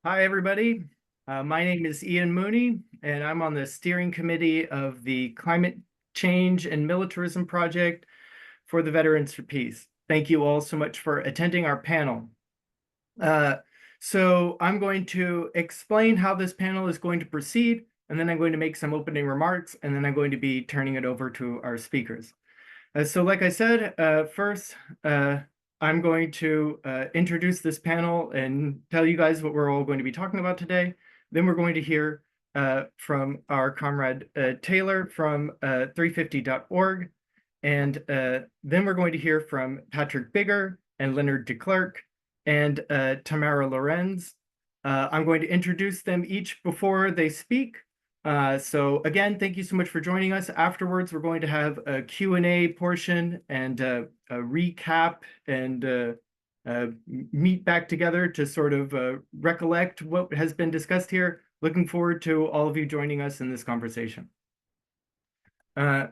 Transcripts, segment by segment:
Hi, everybody. My name is Ian Mooney, and I'm on the steering committee of the Climate Change and Militarism Project for the Veterans for Peace. Thank you all so much for attending our panel. So I'm going to explain how this panel is going to proceed, and then I'm going to make some opening remarks, and then I'm going to be turning it over to our speakers. So like I said, first, I'm going to introduce this panel and tell you guys what we're all going to be talking about today. Then we're going to hear from our comrade Taylor from 350.org. And then we're going to hear from Patrick Bigger and Leonard DeClercq and Tamara Lorenz. I'm going to introduce them each before they speak. So again, thank you so much for joining us. Afterwards, we're going to have a Q&A portion and a recap and meet back together to sort of recollect what has been discussed here. Looking forward to all of you joining us in this conversation. I'm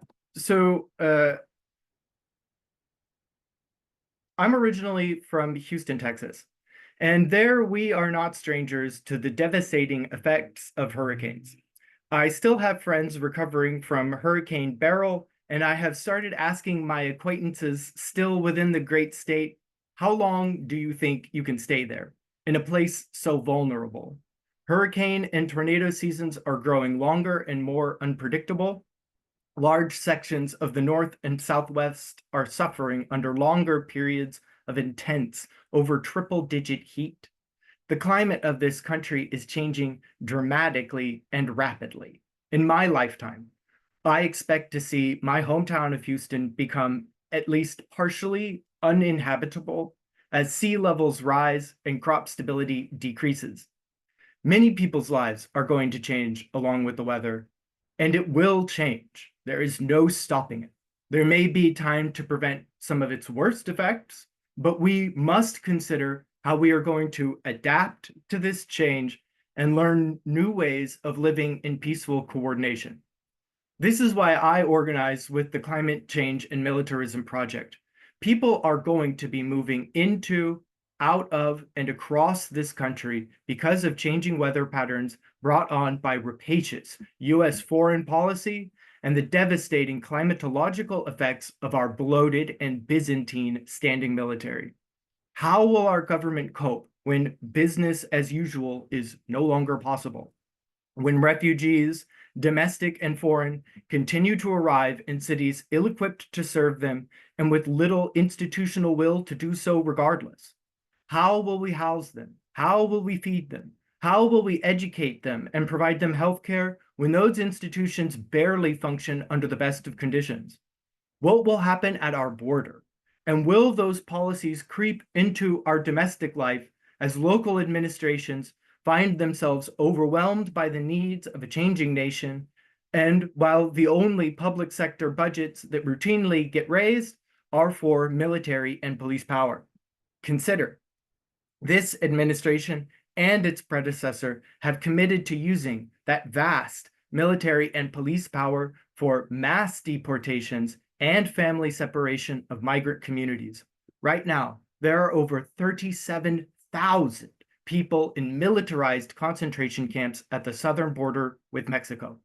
originally from Houston, Texas, and there we are not strangers to the devastating effects of hurricanes. I still have friends recovering from Hurricane Beryl, and I have started asking my acquaintances still within the great state, how long do you think you can stay there in a place so vulnerable? Hurricane and tornado seasons are growing longer and more unpredictable. Large sections of the North and Southwest are suffering under longer periods of intense, over triple-digit heat. The climate of this country is changing dramatically and rapidly. In my lifetime, I expect to see my hometown of Houston become at least partially uninhabitable as sea levels rise and crop stability decreases. Many people's lives are going to change along with the weather, and it will change. There is no stopping it. There may be time to prevent some of its worst effects, but we must consider how we are going to adapt to this change and learn new ways of living in peaceful coordination. This is why I organize with the Climate Change and Militarism Project. People are going to be moving into, out of, and across this country because of changing weather patterns brought on by rapacious U.S. foreign policy and the devastating climatological effects of our bloated and Byzantine standing military. How will our government cope when business as usual is no longer possible? When refugees, domestic and foreign, continue to arrive in cities ill-equipped to serve them and with little institutional will to do so regardless? How will we house them? How will we feed them? How will we educate them and provide them health care when those institutions barely function under the best of conditions? What will happen at our border? And will those policies creep into our domestic life as local administrations find themselves overwhelmed by the needs of a changing nation, and while the only public sector budgets that routinely get raised are for military and police power? Consider, this administration and its predecessor have committed to using that vast military and police power for mass deportations and family separation of migrant communities. Right now, there are over 37,000 people in militarized concentration camps at the southern border with Mexico.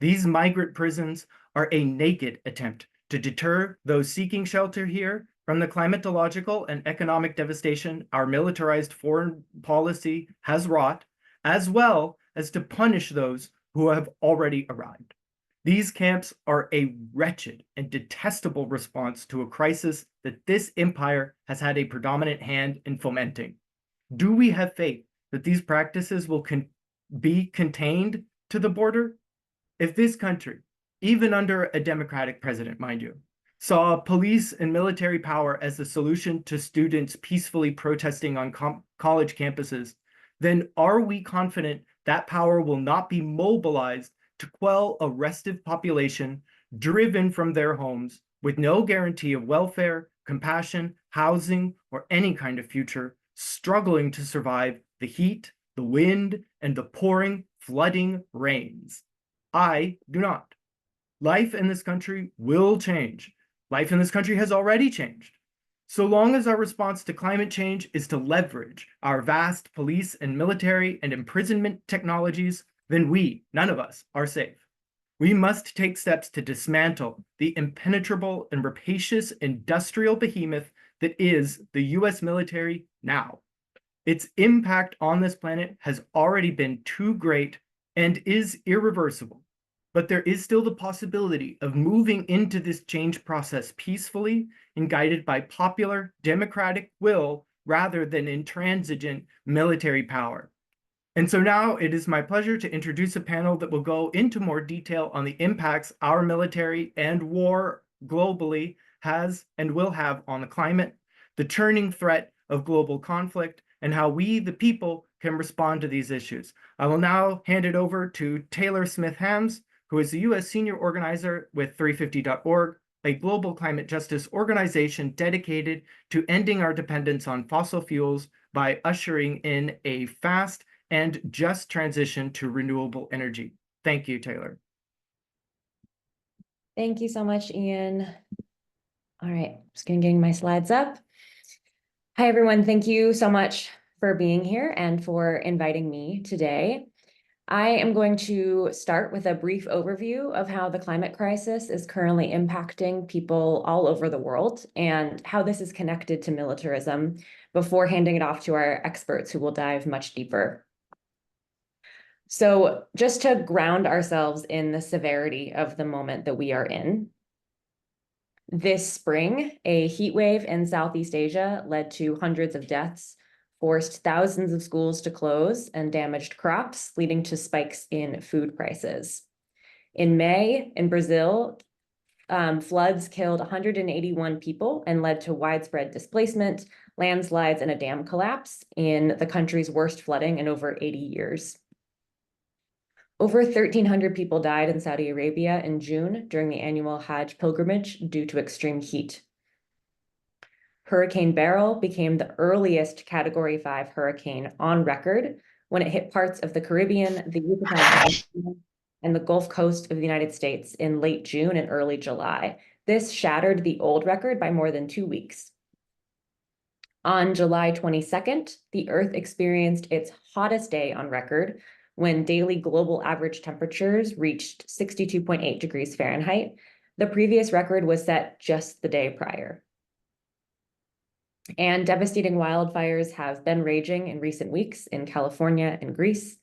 These migrant prisons are a naked attempt to deter those seeking shelter here from the climatological and economic devastation our militarized foreign policy has wrought, as well as to punish those who have already arrived. These camps are a wretched and detestable response to a crisis that this empire has had a predominant hand in fomenting. Do we have faith that these practices will be contained to the border? If this country, even under a democratic president, mind you, saw police and military power as the solution to students peacefully protesting on college campuses, then are we confident that power will not be mobilized to quell a restive population driven from their homes with no guarantee of welfare, compassion, housing, or any kind of future, struggling to survive the heat, the wind, and the pouring, flooding rains? I do not. Life in this country will change. Life in this country has already changed. So long as our response to climate change is to leverage our vast police and military and imprisonment technologies, then we, none of us, are safe. We must take steps to dismantle the impenetrable and rapacious industrial behemoth that is the US military now. Its impact on this planet has already been too great and is irreversible. But there is still the possibility of moving into this change process peacefully and guided by popular democratic will rather than intransigent military power. And so now it is my pleasure to introduce a panel that will go into more detail on the impacts our military and war globally has and will have on the climate, the turning threat of global conflict, and how we, the people, can respond to these issues. I will now hand it over to Taylor Smith-Hams, who is the U.S. Senior Organizer with 350.org, a global climate justice organization dedicated to ending our dependence on fossil fuels by ushering in a fast and just transition to renewable energy. Thank you, Taylor. Thank you so much, Ian. All right, just getting my slides up. Hi, everyone. Thank you so much for being here and for inviting me today. I am going to start with a brief overview of how the climate crisis is currently impacting people all over the world and how this is connected to militarism before handing it off to our experts who will dive much deeper. So just to ground ourselves in the severity of the moment that we are in, this spring, a heat wave in Southeast Asia led to hundreds of deaths, forced thousands of schools to close, and damaged crops, leading to spikes in food prices. In May, in Brazil, floods killed 181 people and led to widespread displacement, landslides, and a dam collapse in the country's worst flooding in over 80 years. Over 1,300 people died in Saudi Arabia in June during the annual Hajj pilgrimage due to extreme heat. Hurricane Beryl became the earliest Category 5 hurricane on record when it hit parts of the Caribbean, the Yucatan, and the Gulf Coast of the United States in late June and early July. This shattered the old record by more than 2 weeks. On July 22nd, the Earth experienced its hottest day on record when daily global average temperatures reached 62.8 degrees Fahrenheit. The previous record was set just the day prior. And devastating wildfires have been raging in recent weeks in California and Greece.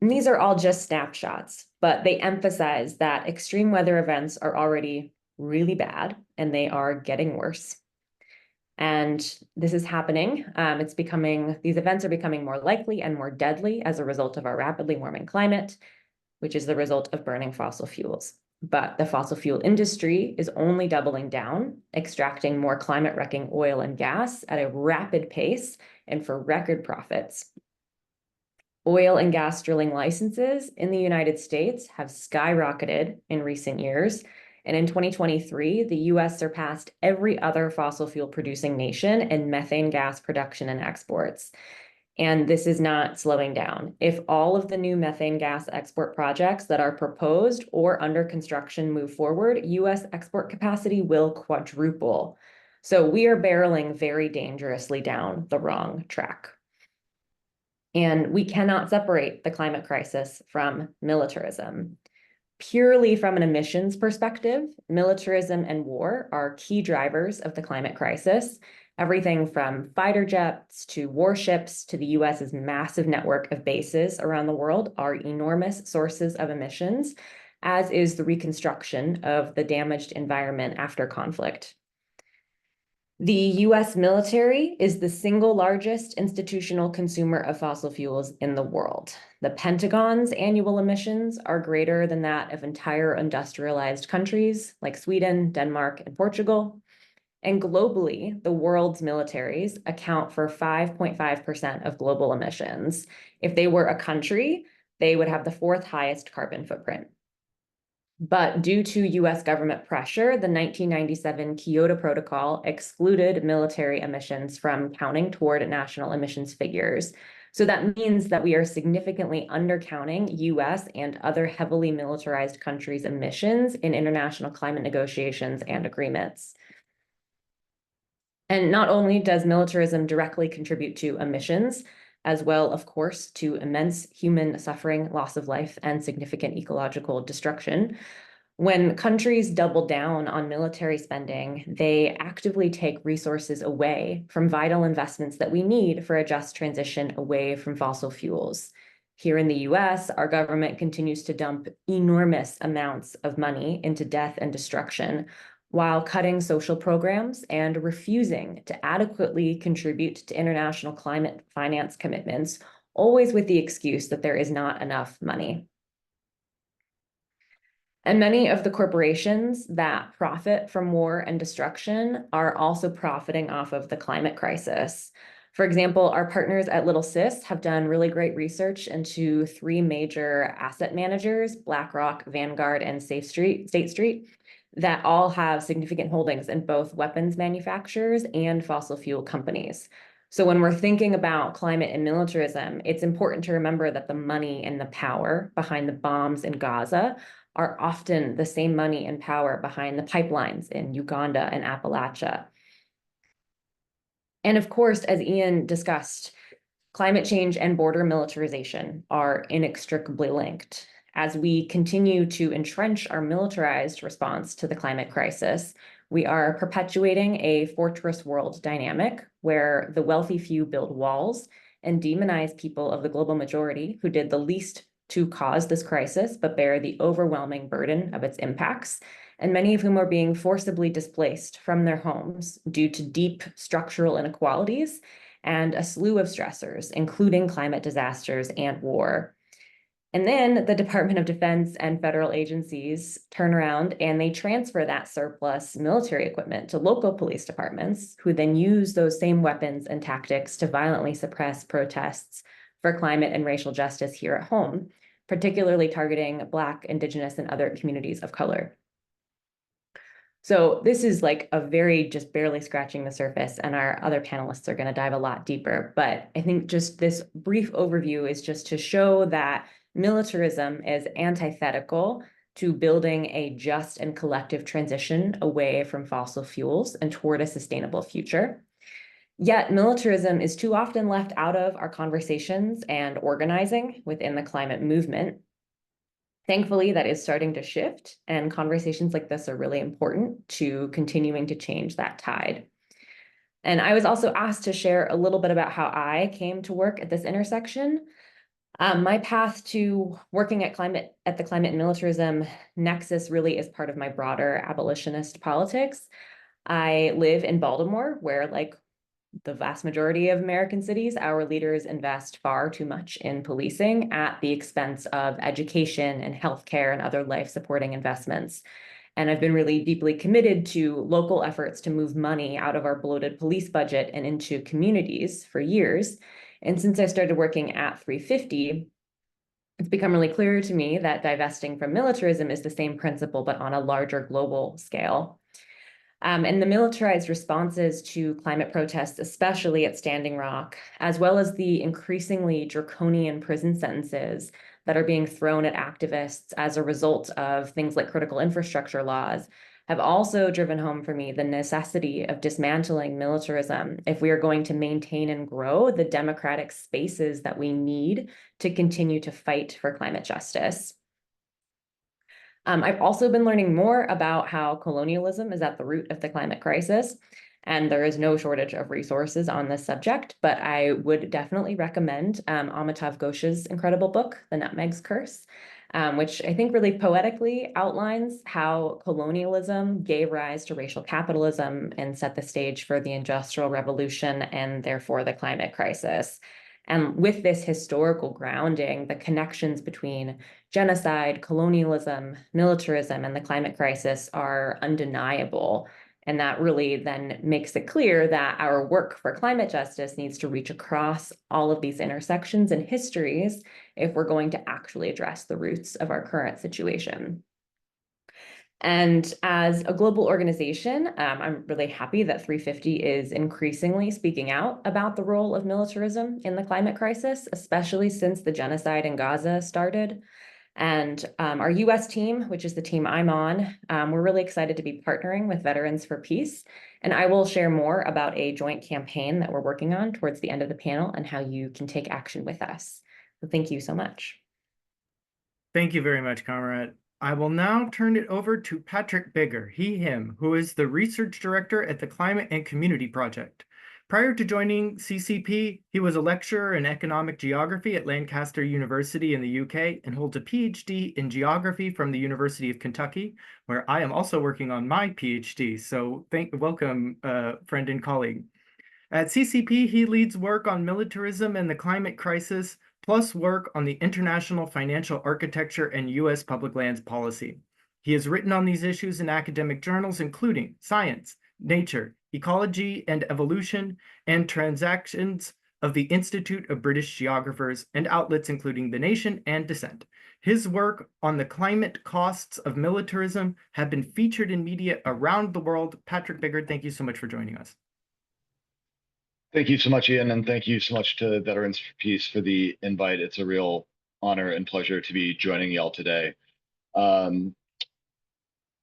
And these are all just snapshots, but they emphasize that extreme weather events are already really bad and they are getting worse. And this is happening. These events are becoming more likely and more deadly as a result of our rapidly warming climate, which is the result of burning fossil fuels. But the fossil fuel industry is only doubling down, extracting more climate-wrecking oil and gas at a rapid pace and for record profits. Oil and gas drilling licenses in the United States have skyrocketed in recent years. And in 2023, the US surpassed every other fossil fuel producing nation in methane gas production and exports. And this is not slowing down. If all of the new methane gas export projects that are proposed or under construction move forward, US export capacity will quadruple. So we are barreling very dangerously down the wrong track. And we cannot separate the climate crisis from militarism. Purely from an emissions perspective, militarism and war are key drivers of the climate crisis. Everything from fighter jets to warships to the US's massive network of bases around the world are enormous sources of emissions, as is the reconstruction of the damaged environment after conflict. The US military is the single largest institutional consumer of fossil fuels in the world. The Pentagon's annual emissions are greater than that of entire industrialized countries like Sweden, Denmark, and Portugal. And globally, the world's militaries account for 5.5% of global emissions. If they were a country, they would have the fourth highest carbon footprint. But due to US government pressure, the 1997 Kyoto Protocol excluded military emissions from counting toward national emissions figures. So that means that we are significantly undercounting US and other heavily militarized countries' emissions in international climate negotiations and agreements. And not only does militarism directly contribute to emissions, as well, of course, to immense human suffering, loss of life, and significant ecological destruction. When countries double down on military spending, they actively take resources away from vital investments that we need for a just transition away from fossil fuels. Here in the US, our government continues to dump enormous amounts of money into death and destruction, while cutting social programs and refusing to adequately contribute to international climate finance commitments, always with the excuse that there is not enough money. And many of the corporations that profit from war and destruction are also profiting off of the climate crisis. For example, our partners at Little Sis have done really great research into three major asset managers, BlackRock, Vanguard, and State Street, that all have significant holdings in both weapons manufacturers and fossil fuel companies. So when we're thinking about climate and militarism, it's important to remember that the money and the power behind the bombs in Gaza are often the same money and power behind the pipelines in Uganda and Appalachia. And of course, as Ian discussed, climate change and border militarization are inextricably linked. As we continue to entrench our militarized response to the climate crisis, we are perpetuating a fortress world dynamic where the wealthy few build walls and demonize people of the global majority who did the least to cause this crisis, but bear the overwhelming burden of its impacts, and many of whom are being forcibly displaced from their homes due to deep structural inequalities and a slew of stressors, including climate disasters and war. And then the Department of Defense and federal agencies turn around and they transfer that surplus military equipment to local police departments, who then use those same weapons and tactics to violently suppress protests for climate and racial justice here at home, particularly targeting Black, Indigenous, and other communities of color. So this is like a very just barely scratching the surface, and our other panelists are going to dive a lot deeper. But I think just this brief overview is just to show that militarism is antithetical to building a just and collective transition away from fossil fuels and toward a sustainable future. Yet militarism is too often left out of our conversations and organizing within the climate movement. Thankfully, that is starting to shift, and conversations like this are really important to continuing to change that tide. And I was also asked to share a little bit about how I came to work at this intersection. My path to working at the climate and militarism nexus really is part of my broader abolitionist politics. I live in Baltimore, where, like the vast majority of American cities, our leaders invest far too much in policing at the expense of education and healthcare and other life-supporting investments. And I've been really deeply committed to local efforts to move money out of our bloated police budget and into communities for years. And since I started working at 350, it's become really clear to me that divesting from militarism is the same principle, but on a larger global scale. And the militarized responses to climate protests, especially at Standing Rock, as well as the increasingly draconian prison sentences that are being thrown at activists as a result of things like critical infrastructure laws, have also driven home for me the necessity of dismantling militarism if we are going to maintain and grow the democratic spaces that we need to continue to fight for climate justice. I've also been learning more about how colonialism is at the root of the climate crisis, and there is no shortage of resources on this subject, but I would definitely recommend Amitav Ghosh's incredible book, The Nutmeg's Curse, which I think really poetically outlines how colonialism gave rise to racial capitalism and set the stage for the Industrial Revolution and therefore the climate crisis. And with this historical grounding, the connections between genocide, colonialism, militarism, and the climate crisis are undeniable. And that really then makes it clear that our work for climate justice needs to reach across all of these intersections and histories if we're going to actually address the roots of our current situation. And as a global organization, I'm really happy that 350 is increasingly speaking out about the role of militarism in the climate crisis, especially since the genocide in Gaza started. And our US team, which is the team I'm on, we're really excited to be partnering with Veterans for Peace. And I will share more about a joint campaign that we're working on towards the end of the panel and how you can take action with us. So thank you so much. Thank you very much, Comrade. I will now turn it over to Patrick Bigger, he, him, who is the research director at the Climate and Community Project. Prior to joining CCP, he was a lecturer in economic geography at Lancaster University in the UK and holds a PhD in geography from the University of Kentucky, where I am also working on my PhD. So welcome, friend and colleague. At CCP, he leads work on militarism and the climate crisis, plus work on the international financial architecture and U.S. public lands policy. He has written on these issues in academic journals, including Science, Nature, Ecology and Evolution, and Transactions of the Institute of British Geographers, and outlets including The Nation and Dissent. His work on the climate costs of militarism have been featured in media around the world. Patrick Bigger, thank you so much for joining us. Thank you so much, Ian, and thank you so much to Veterans for Peace for the invite. It's a real honor and pleasure to be joining y'all today.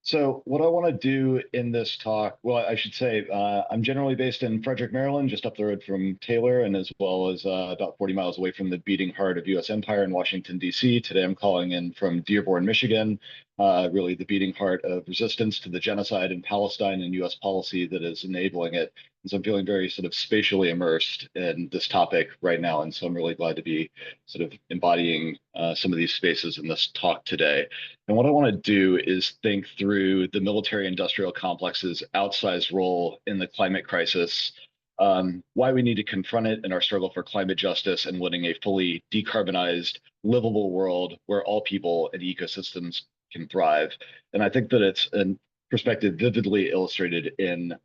So what I want to do in this talk, well, I should say, I'm generally based in Frederick, Maryland, just up the road from Taylor, and as well as about 40 miles away from the beating heart of U.S. empire in Washington, D.C. Today, I'm calling in from Dearborn, Michigan, really the beating heart of resistance to the genocide in Palestine and U.S. policy that is enabling it. And so I'm feeling very sort of spatially immersed in this topic right now. And so I'm really glad to be sort of embodying some of these spaces in this talk today. And what I want to do is think through the military industrial complex's outsized role in the climate crisis, why we need to confront it in our struggle for climate justice and winning a fully decarbonized, livable world where all people and ecosystems can thrive. And I think that it's a perspective vividly illustrated in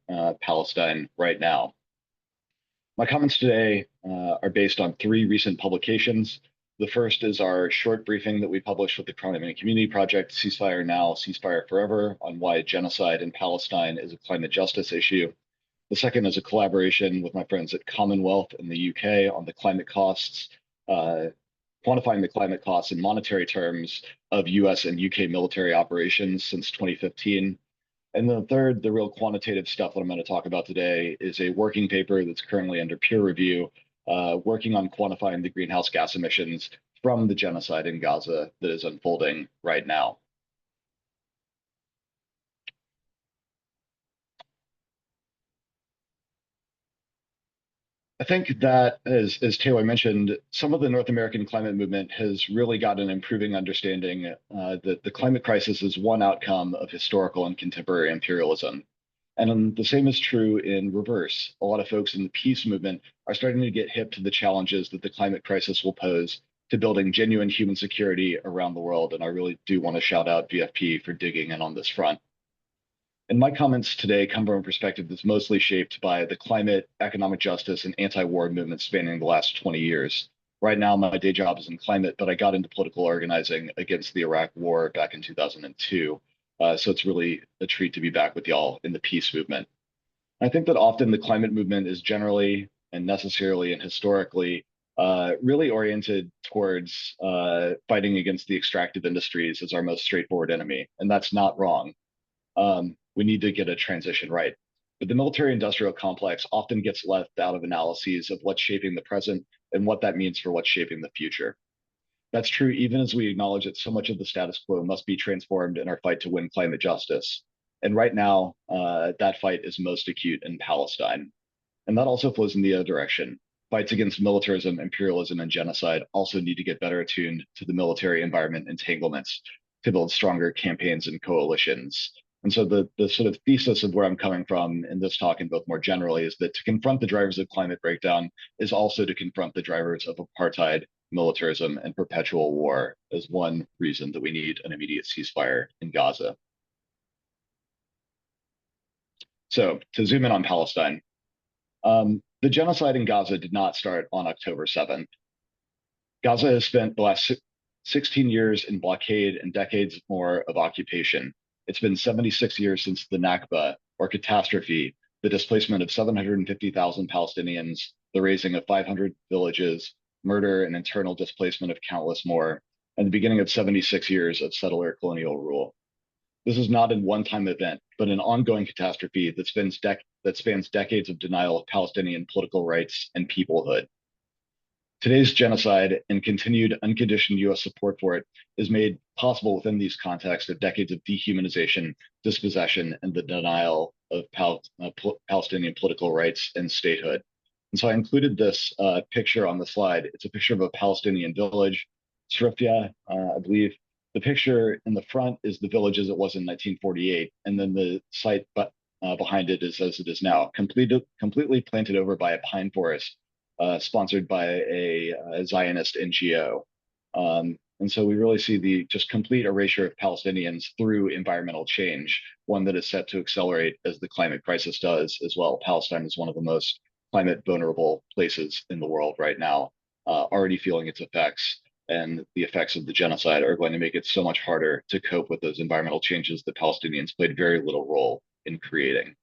Palestine right now. My comments today are based on 3 recent publications. The first is our short briefing that we published with the Climate and Community Project, Ceasefire Now, Ceasefire Forever, on why genocide in Palestine is a climate justice issue. The second is a collaboration with my friends at Commonwealth in the UK on the climate costs, quantifying the climate costs in monetary terms of US and UK military operations since 2015. And then the third, the real quantitative stuff that I'm going to talk about today, is a working paper that's currently under peer review, working on quantifying the greenhouse gas emissions from the genocide in Gaza that is unfolding right now. I think that, as Taylor mentioned, some of the North American climate movement has really got an improving understanding that the climate crisis is one outcome of historical and contemporary imperialism. And the same is true in reverse. A lot of folks in the peace movement are starting to get hip to the challenges that the climate crisis will pose to building genuine human security around the world. And I really do want to shout out VFP for digging in on this front. And my comments today come from a perspective that's mostly shaped by the climate, economic justice, and anti-war movements spanning the last 20 years. Right now, my day job is in climate, but I got into political organizing against the Iraq War back in 2002. So it's really a treat to be back with y'all in the peace movement. I think that often the climate movement is generally and necessarily and historically really oriented towards fighting against the extractive industries as our most straightforward enemy. And that's not wrong. We need to get a transition right. But the military industrial complex often gets left out of analyses of what's shaping the present and what that means for what's shaping the future. That's true even as we acknowledge that so much of the status quo must be transformed in our fight to win climate justice. And right now, that fight is most acute in Palestine. And that also flows in the other direction. Fights against militarism, imperialism, and genocide also need to get better attuned to the military environment entanglements to build stronger campaigns and coalitions. And so the sort of thesis of where I'm coming from in this talk and both more generally is that to confront the drivers of climate breakdown is also to confront the drivers of apartheid, militarism, and perpetual war as one reason that we need an immediate ceasefire in Gaza. So to zoom in on Palestine, the genocide in Gaza did not start on October 7th. Gaza has spent the last 16 years in blockade and decades more of occupation. It's been 76 years since the Nakba, or catastrophe, the displacement of 750,000 Palestinians, the razing of 500 villages, murder and internal displacement of countless more, and the beginning of 76 years of settler colonial rule. This is not a one-time event, but an ongoing catastrophe that spans decades of denial of Palestinian political rights and peoplehood. Today's genocide and continued unconditioned U.S. support for it is made possible within these contexts of decades of dehumanization, dispossession, and the denial of Palestinian political rights and statehood. And so I included this picture on the slide. It's a picture of a Palestinian village, Srifia, I believe. The picture in the front is the village as it was in 1948, and then the site behind it is as it is now, completely planted over by a pine forest, sponsored by a Zionist NGO. And so we really see the just complete erasure of Palestinians through environmental change, one that is set to accelerate as the climate crisis does as well. Palestine is one of the most climate vulnerable places in the world right now, already feeling its effects. And the effects of the genocide are going to make it so much harder to cope with those environmental changes that Palestinians played very little role in creating.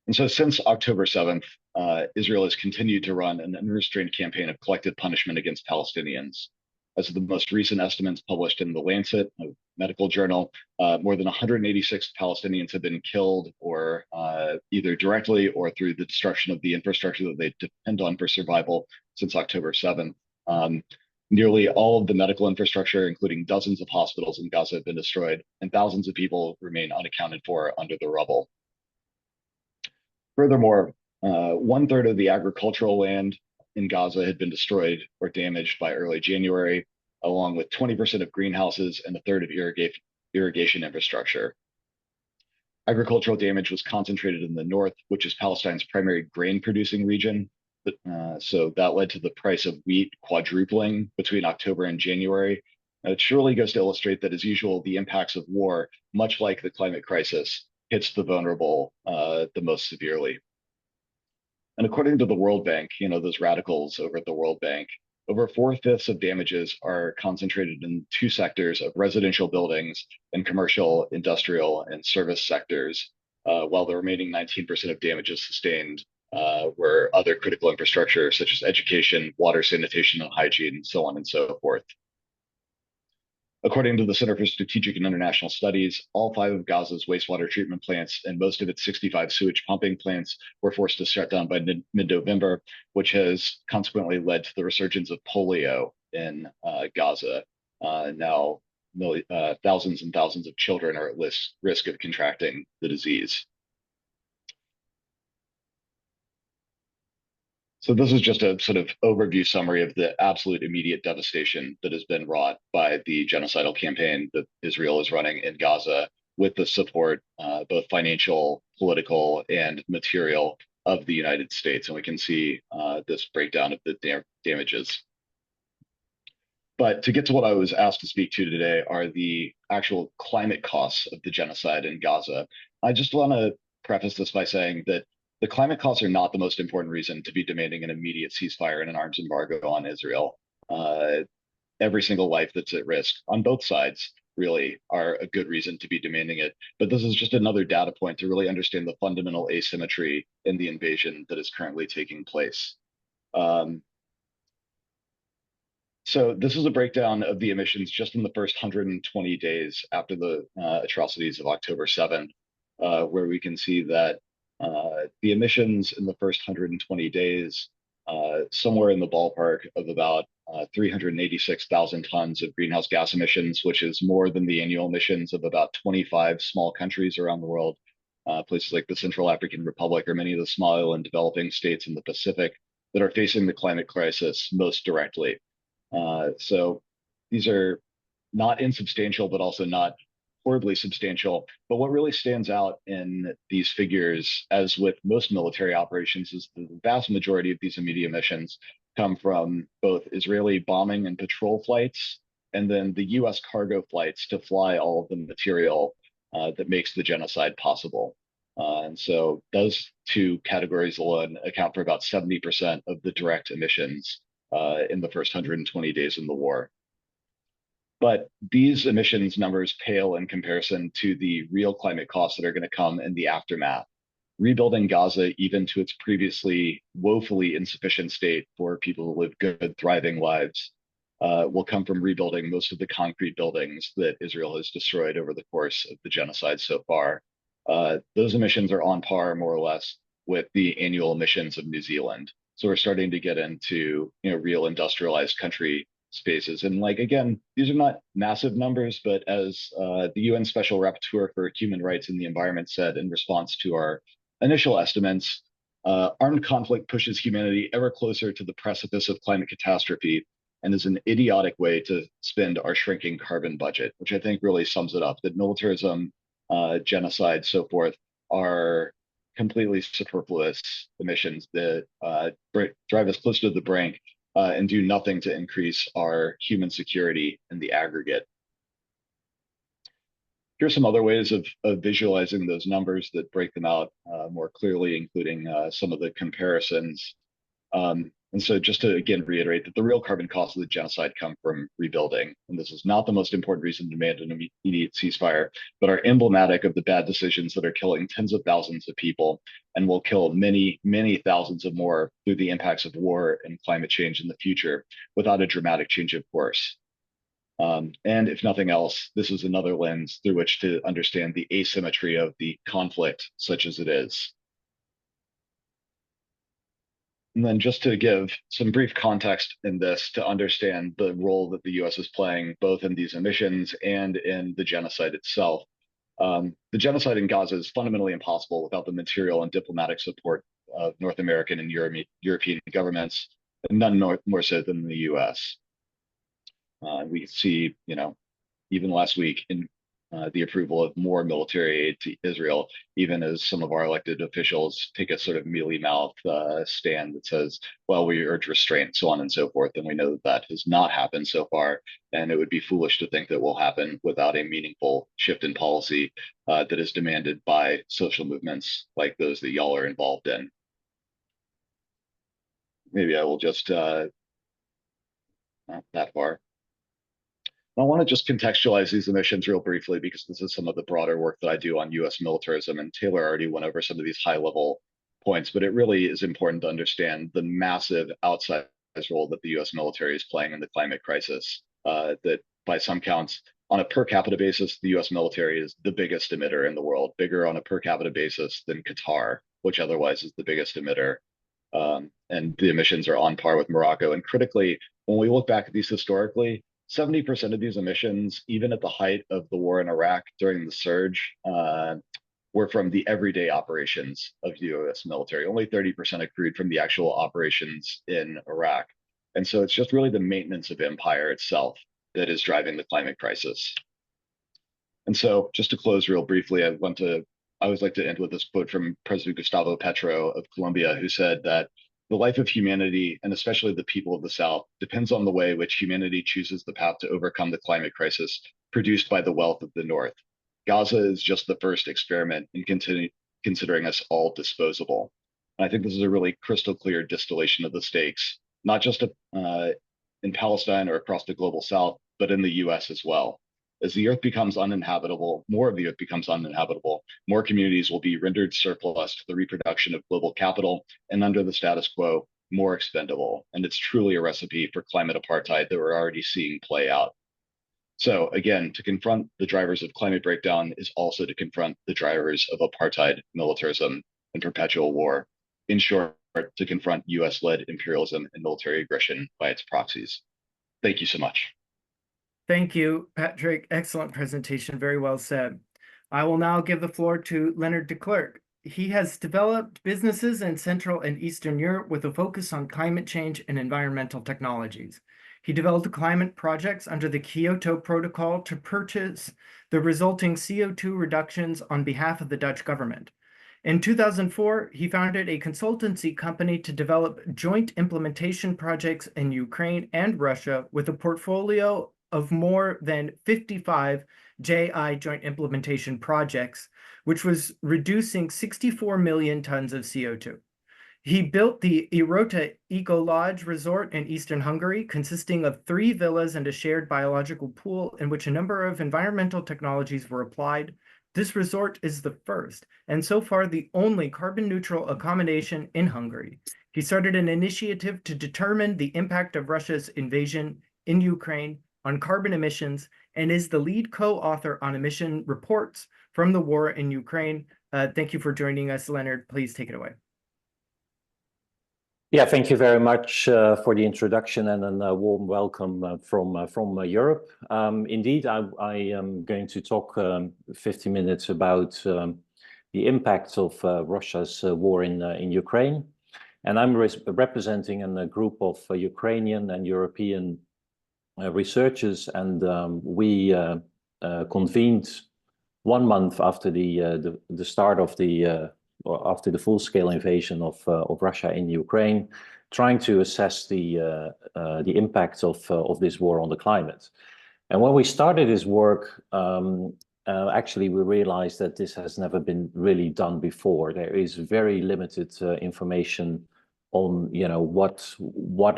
And so since October 7th, Israel has continued to run an unrestrained campaign of collective punishment against Palestinians. As of the most recent estimates published in The Lancet, a medical journal, more than 186 Palestinians have been killed, or either directly or through the destruction of the infrastructure that they depend on for survival since October 7th. Nearly all of the medical infrastructure, including dozens of hospitals in Gaza, have been destroyed, and thousands of people remain unaccounted for under the rubble. Furthermore, 1/3 of the agricultural land in Gaza had been destroyed or damaged by early January, along with 20% of greenhouses and 1/3 of irrigation infrastructure. Agricultural damage was concentrated in the north, which is Palestine's primary grain producing region. So that led to the price of wheat quadrupling between October and January. It surely goes to illustrate that, as usual, the impacts of war, much like the climate crisis, hits the vulnerable the most severely. And according to the World Bank, those radicals over at the World Bank, over 4/5 of damages are concentrated in two sectors of residential buildings and commercial, industrial, and service sectors, while the remaining 19% of damages sustained were other critical infrastructure such as education, water, sanitation, and hygiene, so on and so forth. According to the Center for Strategic and International Studies, all 5 of Gaza's wastewater treatment plants and most of its 65 sewage pumping plants were forced to shut down by mid-November, which has consequently led to the resurgence of polio in Gaza. Now, thousands and thousands of children are at risk of contracting the disease. So this is just a sort of overview summary of the absolute immediate devastation that has been wrought by the genocidal campaign that Israel is running in Gaza, with the support, both financial, political, and material, of the United States. And we can see this breakdown of the damages. But to get to what I was asked to speak to today are the actual climate costs of the genocide in Gaza. I just want to preface this by saying that the climate costs are not the most important reason to be demanding an immediate ceasefire and an arms embargo on Israel. Every single life that's at risk on both sides really are a good reason to be demanding it. But this is just another data point to really understand the fundamental asymmetry in the invasion that is currently taking place. So this is a breakdown of the emissions just in the first 120 days after the atrocities of October 7th, where we can see that the emissions in the first 120 days, somewhere in the ballpark of about 386,000 tons of greenhouse gas emissions, which is more than the annual emissions of about 25 small countries around the world, places like the Central African Republic or many of the small and developing states in the Pacific that are facing the climate crisis most directly. So these are not insubstantial, but also not horribly substantial. But what really stands out in these figures, as with most military operations, is the vast majority of these immediate emissions come from both Israeli bombing and patrol flights, and then the US cargo flights to fly all of the material that makes the genocide possible. And so those two categories alone account for about 70% of the direct emissions in the first 120 days in the war. But these emissions numbers pale in comparison to the real climate costs that are going to come in the aftermath. rebuilding Gaza even to its previously woefully insufficient state for people to live good, thriving lives will come from rebuilding most of the concrete buildings that Israel has destroyed over the course of the genocide so far. Those emissions are on par, more or less, with the annual emissions of New Zealand. So we're starting to get into, real industrialized country spaces. And like, again, these are not massive numbers, but as the UN Special Rapporteur for Human Rights and the Environment said in response to our initial estimates, armed conflict pushes humanity ever closer to the precipice of climate catastrophe and is an idiotic way to spend our shrinking carbon budget, which I think really sums it up, that militarism, genocide, so forth, are completely superfluous emissions that drive us close to the brink and do nothing to increase our human security in the aggregate. Here's some other ways of visualizing those numbers that break them out more clearly, including some of the comparisons. And so just to, again, reiterate that the real carbon costs of the genocide come from rebuilding. And this is not the most important reason to demand an immediate ceasefire, but are emblematic of the bad decisions that are killing tens of thousands of people and will kill many, many thousands of more through the impacts of war and climate change in the future without a dramatic change of course. And if nothing else, this is another lens through which to understand the asymmetry of the conflict, such as it is. And then just to give some brief context in this to understand the role that the US is playing, both in these emissions and in the genocide itself. The genocide in Gaza is fundamentally impossible without the material and diplomatic support of North American and European governments, and none more so than the US. We see, even last week in the approval of more military aid to Israel, even as some of our elected officials take a sort of mealy-mouthed stand that says, well, we urge restraint, so on and so forth. And we know that that has not happened so far. And it would be foolish to think that will happen without a meaningful shift in policy that is demanded by social movements like those that y'all are involved in. Maybe I will just, not that far. I want to just contextualize these emissions real briefly because this is some of the broader work that I do on US militarism, and Taylor already went over some of these high level points, but it really is important to understand the massive outsized role that the US military is playing in the climate crisis. That by some counts, on a per capita basis, the US military is the biggest emitter in the world, bigger on a per capita basis than Qatar, which otherwise is the biggest emitter. And the emissions are on par with Morocco. And critically, when we look back at these historically, 70% of these emissions, even at the height of the war in Iraq during the surge, were from the everyday operations of the US military. Only 30% accrued from the actual operations in Iraq. And so it's just really the maintenance of empire itself that is driving the climate crisis. And so just to close real briefly, I always like to end with this quote from President Gustavo Petro of Colombia, who said that the life of humanity, and especially the people of the South, depends on the way which humanity chooses the path to overcome the climate crisis produced by the wealth of the North. Gaza is just the first experiment in considering us all disposable. And I think this is a really crystal clear distillation of the stakes, not just in Palestine or across the global South, but in the US as well. As the earth becomes uninhabitable, more of the earth becomes uninhabitable, more communities will be rendered surplus to the reproduction of global capital, and under the status quo, more expendable. And it's truly a recipe for climate apartheid that we're already seeing play out. So again, to confront the drivers of climate breakdown is also to confront the drivers of apartheid, militarism, and perpetual war. In short, to confront US-led imperialism and military aggression by its proxies. Thank you so much. Thank you, Patrick. Excellent presentation. Very well said. I will now give the floor to Leonard de Klerk. He has developed businesses in Central and Eastern Europe with a focus on climate change and environmental technologies. He developed climate projects under the Kyoto Protocol to purchase the resulting CO2 reductions on behalf of the Dutch government. In 2004, he founded a consultancy company to develop joint implementation projects in Ukraine and Russia with a portfolio of more than 55 JI joint implementation projects, which was reducing 64 million tons of CO2. He built the Irota Eco Lodge Resort in eastern Hungary, consisting of 3 villas and a shared biological pool in which a number of environmental technologies were applied. This resort is the first, and so far the only carbon-neutral accommodation in Hungary. He started an initiative to determine the impact of Russia's invasion in Ukraine on carbon emissions and is the lead co-author on emission reports from the war in Ukraine. Thank you for joining us, Leonard. Please take it away. Yeah, thank you very much for the introduction and a warm welcome from Europe. Indeed, I am going to talk 50 minutes about the impact of Russia's war in Ukraine. And I'm representing a group of Ukrainian and European researchers, and we convened 1 month after the start of or after the full-scale invasion of Russia in Ukraine, trying to assess the impact of this war on the climate. And when we started this work, actually we realized that this has never been really done before. There is very limited information on, what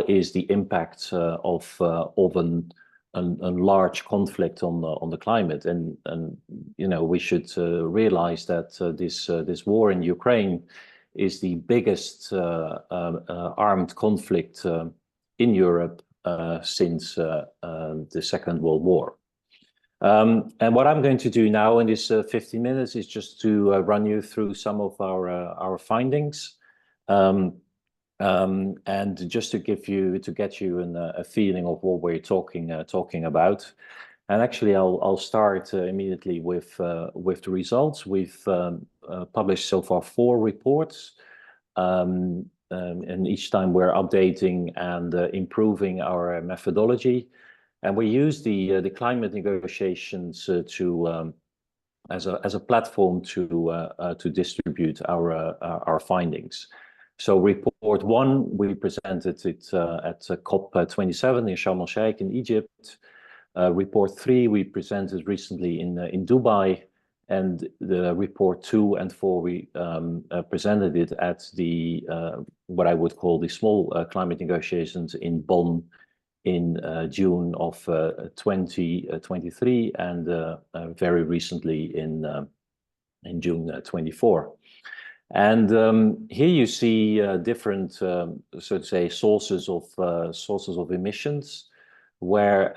is the impact of a large conflict on the climate, and we should realize that this war in Ukraine is the biggest armed conflict in Europe since the Second World War. And what I'm going to do now in this 50 minutes is just to run you through some of our findings. And just to get you a feeling of what we're talking about. And actually, I'll start immediately with the results. We've published so far 4 reports, and each time we're updating and improving our methodology. And we use the climate negotiations as a platform to distribute our findings. So report 1, we presented it at COP27 in Sharm el-Sheikh in Egypt. Report 3, we presented recently in Dubai. And the report 2 and 4, we presented it at the what I would call the small climate negotiations in Bonn in June of 2023, and very recently in June 24. And here you see different, so to say, sources of emissions, where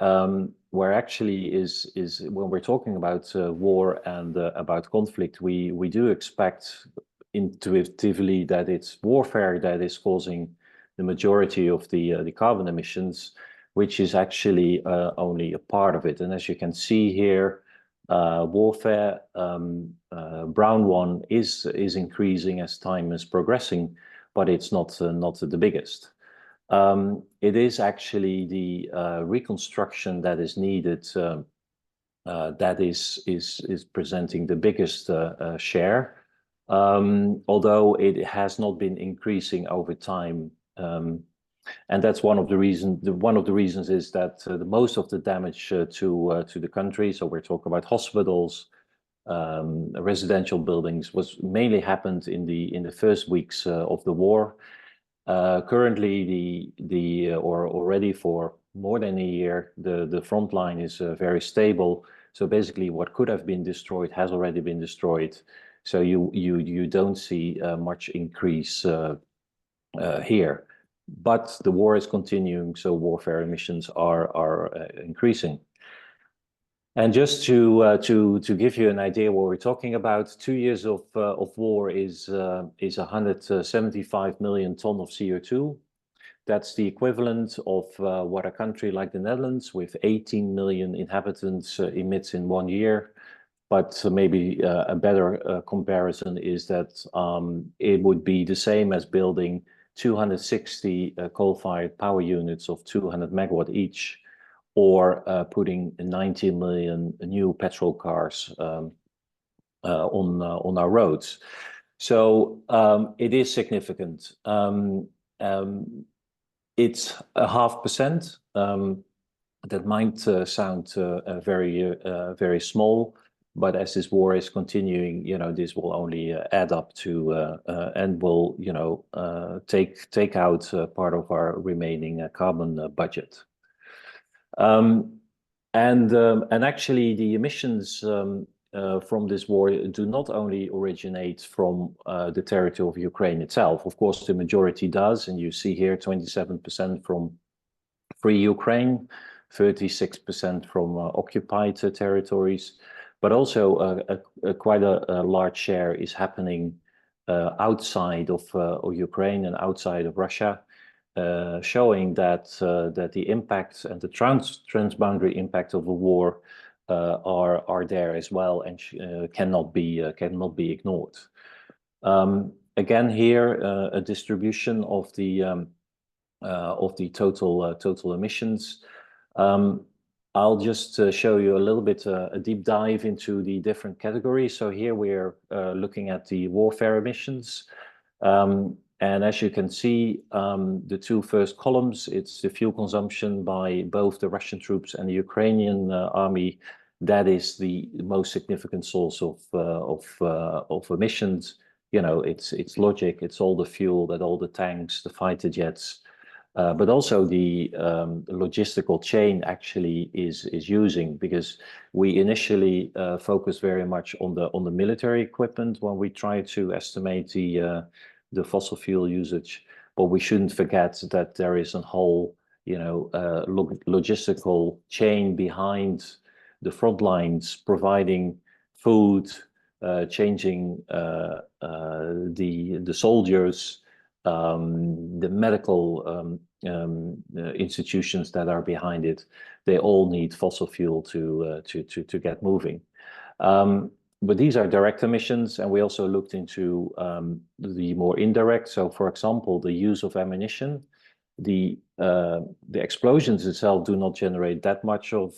actually is when we're talking about war and about conflict, we do expect intuitively that it's warfare that is causing the majority of the carbon emissions, which is actually only a part of it. And as you can see here, warfare, brown one, is increasing as time is progressing, but it's not the biggest. It is actually the reconstruction that is needed that is presenting the biggest share, although it has not been increasing over time. And that's one of the reasons is that most of the damage to the country, so we're talking about hospitals, residential buildings, was mainly happened in the first weeks of the war. Currently, or already for more than a year, the front line is very stable. So basically, what could have been destroyed has already been destroyed. So you don't see much increase here. But the war is continuing, so warfare emissions are increasing. And just to give you an idea what we're talking about, 2 years of war is 175 million ton of CO2. That's the equivalent of what a country like the Netherlands, with 18 million inhabitants, emits in 1 year. But maybe a better comparison is that it would be the same as building 260 coal-fired power units of 200 megawatt each, or putting 90 million new petrol cars on our roads. So it is significant. It's 0.5%. That might sound very small, but as this war is continuing, this will only add up to and will, take out part of our remaining carbon budget. And actually, the emissions from this war do not only originate from the territory of Ukraine itself. Of course, the majority does, and you see here 27% from free Ukraine, 36% from occupied territories, but also quite a large share is happening outside of Ukraine and outside of Russia, showing that the impact and the transboundary impact of the war are there as well and cannot be ignored. Again, here a distribution of the total emissions. I'll just show you a little bit a deep dive into the different categories. So here we're looking at the warfare emissions. And as you can see, the two first columns, it's the fuel consumption by both the Russian troops and the Ukrainian army. That is the most significant source of emissions. You know, it's logic. It's all the fuel that all the tanks, the fighter jets, but also the logistical chain actually is using, because we initially focused very much on the military equipment when we try to estimate the fossil fuel usage, but we shouldn't forget that there is a whole, you know, logistical chain behind the front lines, providing food, changing the soldiers, the medical institutions that are behind it. They all need fossil fuel to get moving. But these are direct emissions, and we also looked into the more indirect. So, for example, the use of ammunition, the explosions itself do not generate that much of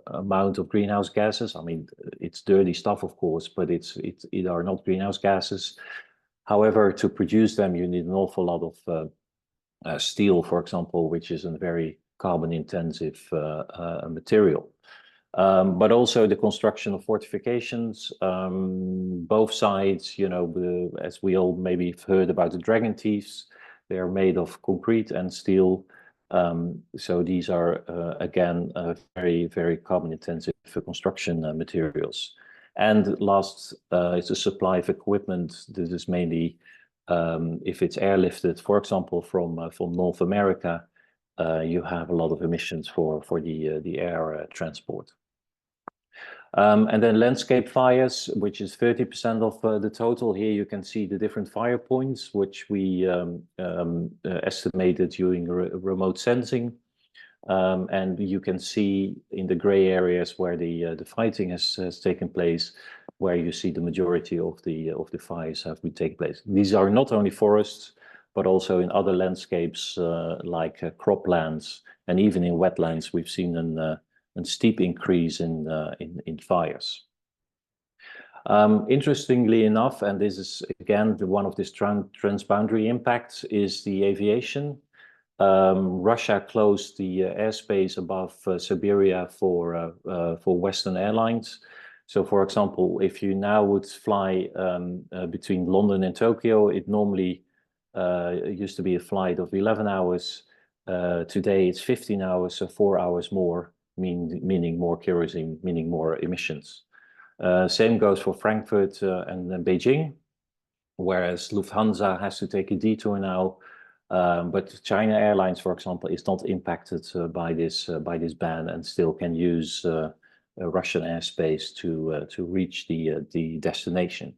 amount of greenhouse gases. I mean, it's dirty stuff, of course, but it are not greenhouse gases. However, to produce them, you need an awful lot of steel, for example, which is a very carbon-intensive material. But also the construction of fortifications, both sides, you know, as we all maybe have heard about the Dragon Thieves, they are made of concrete and steel. So these are, again, very, very carbon-intensive construction materials. And last, it's a supply of equipment. This is mainly, if it's airlifted, for example, from North America, you have a lot of emissions for the air transport. And then landscape fires, which is 30% of the total. Here you can see the different fire points, which we estimated during remote sensing. And you can see in the gray areas where the fighting has taken place, where you see the majority of the fires have been taking place. These are not only forests, but also in other landscapes like croplands, and even in wetlands, we've seen a steep increase in fires. Interestingly enough, and this is again one of these transboundary impacts, is the aviation. Russia closed the airspace above Siberia for Western airlines. So, for example, if you now would fly between London and Tokyo, it normally used to be a flight of 11 hours. Today it's 15 hours, so 4 hours more, meaning more kerosene, meaning more emissions. Same goes for Frankfurt and Beijing, whereas Lufthansa has to take a detour now. But China Airlines, for example, is not impacted by this ban and still can use Russian airspace to reach the destination.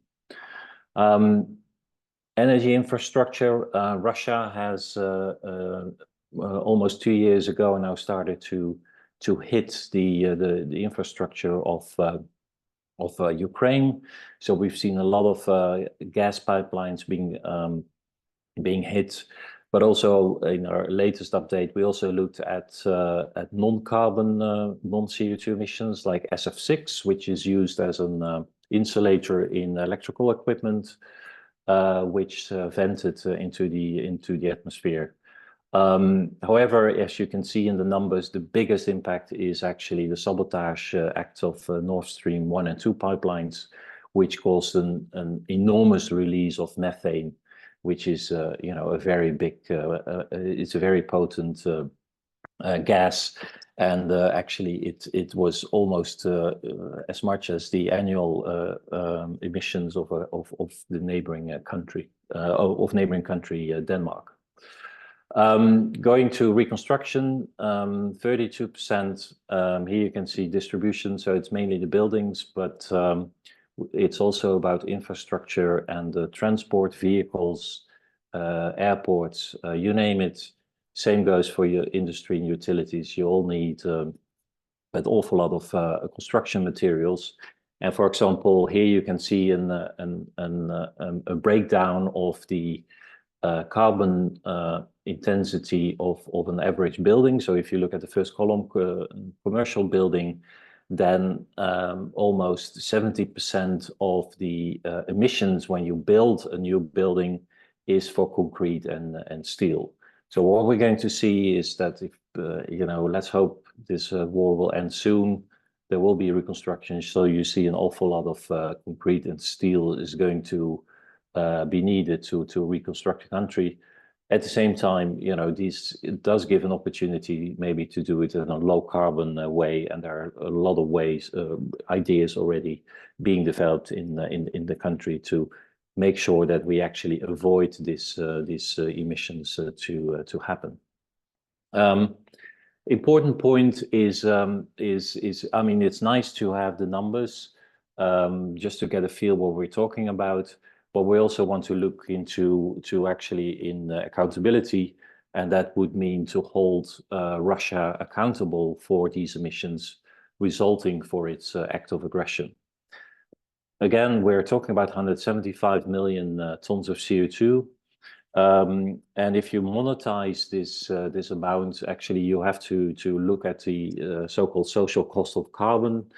Energy infrastructure. Russia has almost 2 years ago now started to hit the infrastructure of Ukraine. So we've seen a lot of gas pipelines being hit. But also in our latest update, we also looked at non-carbon, non-CO2 emissions like SF6, which is used as an insulator in electrical equipment, which vented into the atmosphere. However, as you can see in the numbers, the biggest impact is actually the sabotage act of Nord Stream 1 and 2 pipelines, which caused an enormous release of methane, which is, you know, a very big, it's a very potent gas. And actually, it was almost as much as the annual emissions of the neighboring country Denmark. Going to reconstruction, 32%. Here you can see distribution, so it's mainly the buildings, but it's also about infrastructure and transport vehicles, airports, you name it. Same goes for your industry and utilities. You all need an awful lot of construction materials. And for example, here you can see a breakdown of the carbon intensity of an average building. So if you look at the first column, commercial building, then almost 70% of the emissions when you build a new building is for concrete and steel. So what we're going to see is that if, let's hope this war will end soon, there will be reconstruction. So you see an awful lot of concrete and steel is going to be needed to reconstruct the country. At the same time, it does give an opportunity maybe to do it in a low carbon way, and there are a lot of ways, ideas already being developed in the country to make sure that we actually avoid these emissions to happen. Important point is I mean, it's nice to have the numbers just to get a feel what we're talking about, but we also want to look into actually in accountability, and that would mean to hold Russia accountable for these emissions resulting for its act of aggression. Again, we're talking about 175 million tons of CO2. And if you monetize this amount, actually you have to look at the so-called social cost of carbon,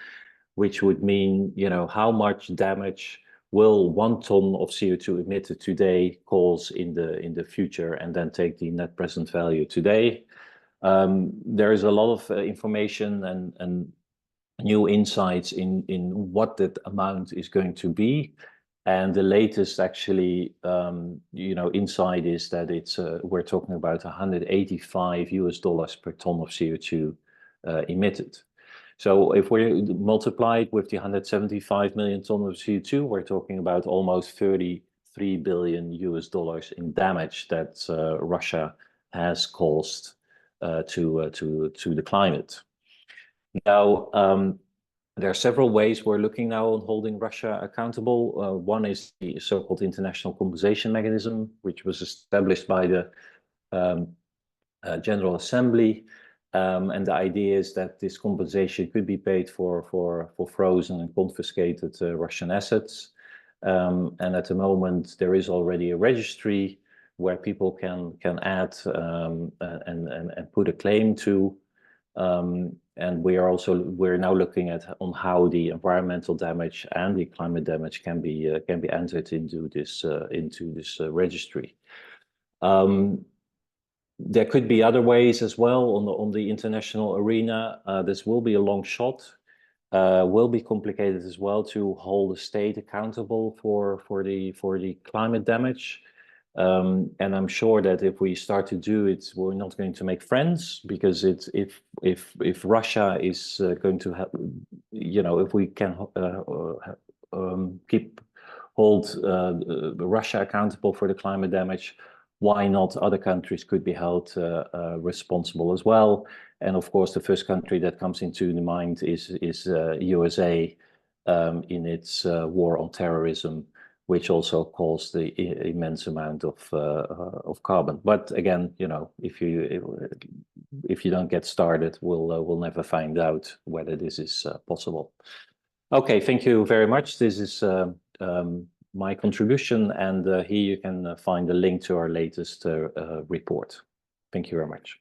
which would mean, how much damage will 1 ton of CO2 emitted today cause in the future, and then take the net present value today. There is a lot of information and new insights in what that amount is going to be. And the latest actually, insight is that it's we're talking about $185 per ton of CO2 emitted. So if we multiply it with the 175 million tons of CO2, we're talking about almost $33 billion in damage that Russia has caused to the climate. Now, there are several ways we're looking now on holding Russia accountable. One is the so-called International Compensation Mechanism, which was established by the General Assembly. And the idea is that this compensation could be paid for frozen and confiscated Russian assets. And at the moment, there is already a registry where people can add and put a claim to. And we're now looking at on how the environmental damage and the climate damage can be entered into this registry. There could be other ways as well on the international arena. This will be a long shot. Will be complicated as well to hold the state accountable for the climate damage. And I'm sure that if we start to do it, we're not going to make friends, because it's if Russia is going to have, if we can hold Russia accountable for the climate damage, why not other countries could be held responsible as well? And of course, the first country that comes into the mind is USA in its war on terrorism, which also caused the immense amount of carbon. But again, if you don't get started, we'll never find out whether this is possible. Okay, thank you very much. This is my contribution, and here you can find a link to our latest report. Thank you very much.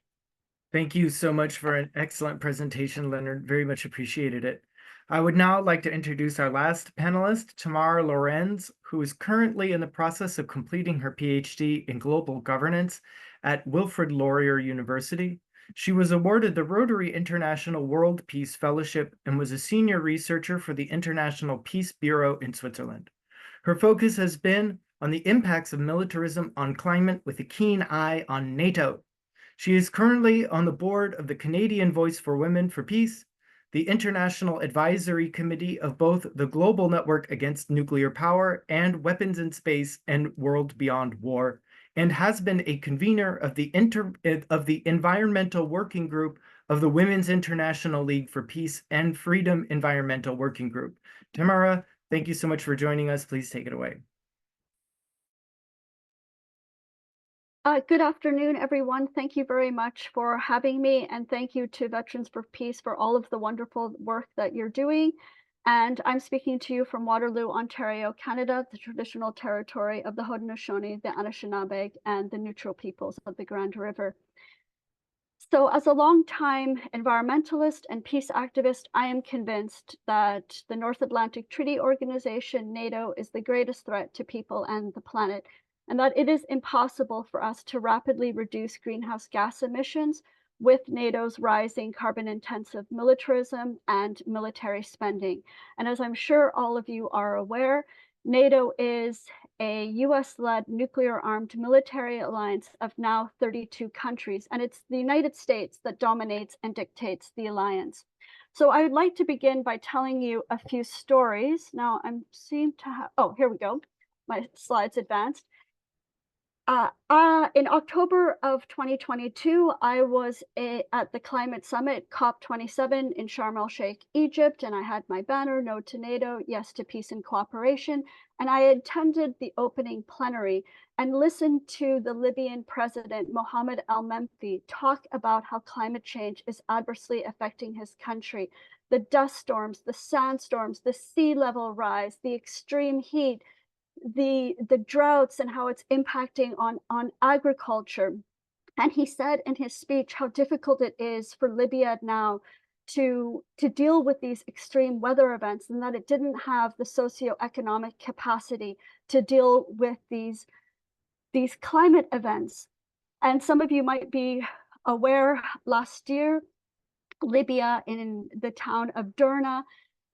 Thank you so much for an excellent presentation, Leonard. Very much appreciated it. I would now like to introduce our last panelist, Tamar Lorenz, who is currently in the process of completing her PhD in global governance at Wilfrid Laurier University. She was awarded the Rotary International World Peace Fellowship and was a senior researcher for the International Peace Bureau in Switzerland. Her focus has been on the impacts of militarism on climate with a keen eye on NATO. She is currently on the board of the Canadian Voice for Women for Peace, the International Advisory Committee of both the Global Network Against Nuclear Power and Weapons in Space and World Beyond War, and has been a convener of the Environmental Working Group of the Women's International League for Peace and Freedom Environmental Working Group. Tamara, thank you so much for joining us. Please take it away. Good afternoon, everyone. Thank you very much for having me, and thank you to Veterans for Peace for all of the wonderful work that you're doing. And I'm speaking to you from Waterloo, Ontario, Canada, the traditional territory of the Haudenosaunee, the Anishinaabe, and the Neutral peoples of the Grand River. So as a longtime environmentalist and peace activist, I am convinced that the North Atlantic Treaty Organization, NATO, is the greatest threat to people and the planet, and that it is impossible for us to rapidly reduce greenhouse gas emissions with NATO's rising carbon-intensive militarism and military spending. And as I'm sure all of you are aware, NATO is a US-led nuclear-armed military alliance of now 32 countries, and it's the United States that dominates and dictates the alliance. So I would like to begin by telling you a few stories. Now I seem to have, oh, here we go. My slides advanced. In October of 2022, I was at the climate summit, COP27 in Sharm el-Sheikh, Egypt, and I had my banner, No to NATO, Yes to Peace and Cooperation. And I attended the opening plenary and listened to the Libyan president, Mohammed al-Menfi, talk about how climate change is adversely affecting his country. The dust storms, the sandstorms, the sea level rise, the extreme heat, the droughts, and how it's impacting on agriculture. And he said in his speech how difficult it is for Libya now to deal with these extreme weather events, and that it didn't have the socioeconomic capacity to deal with these climate events. And some of you might be aware, last year, Libya in the town of Derna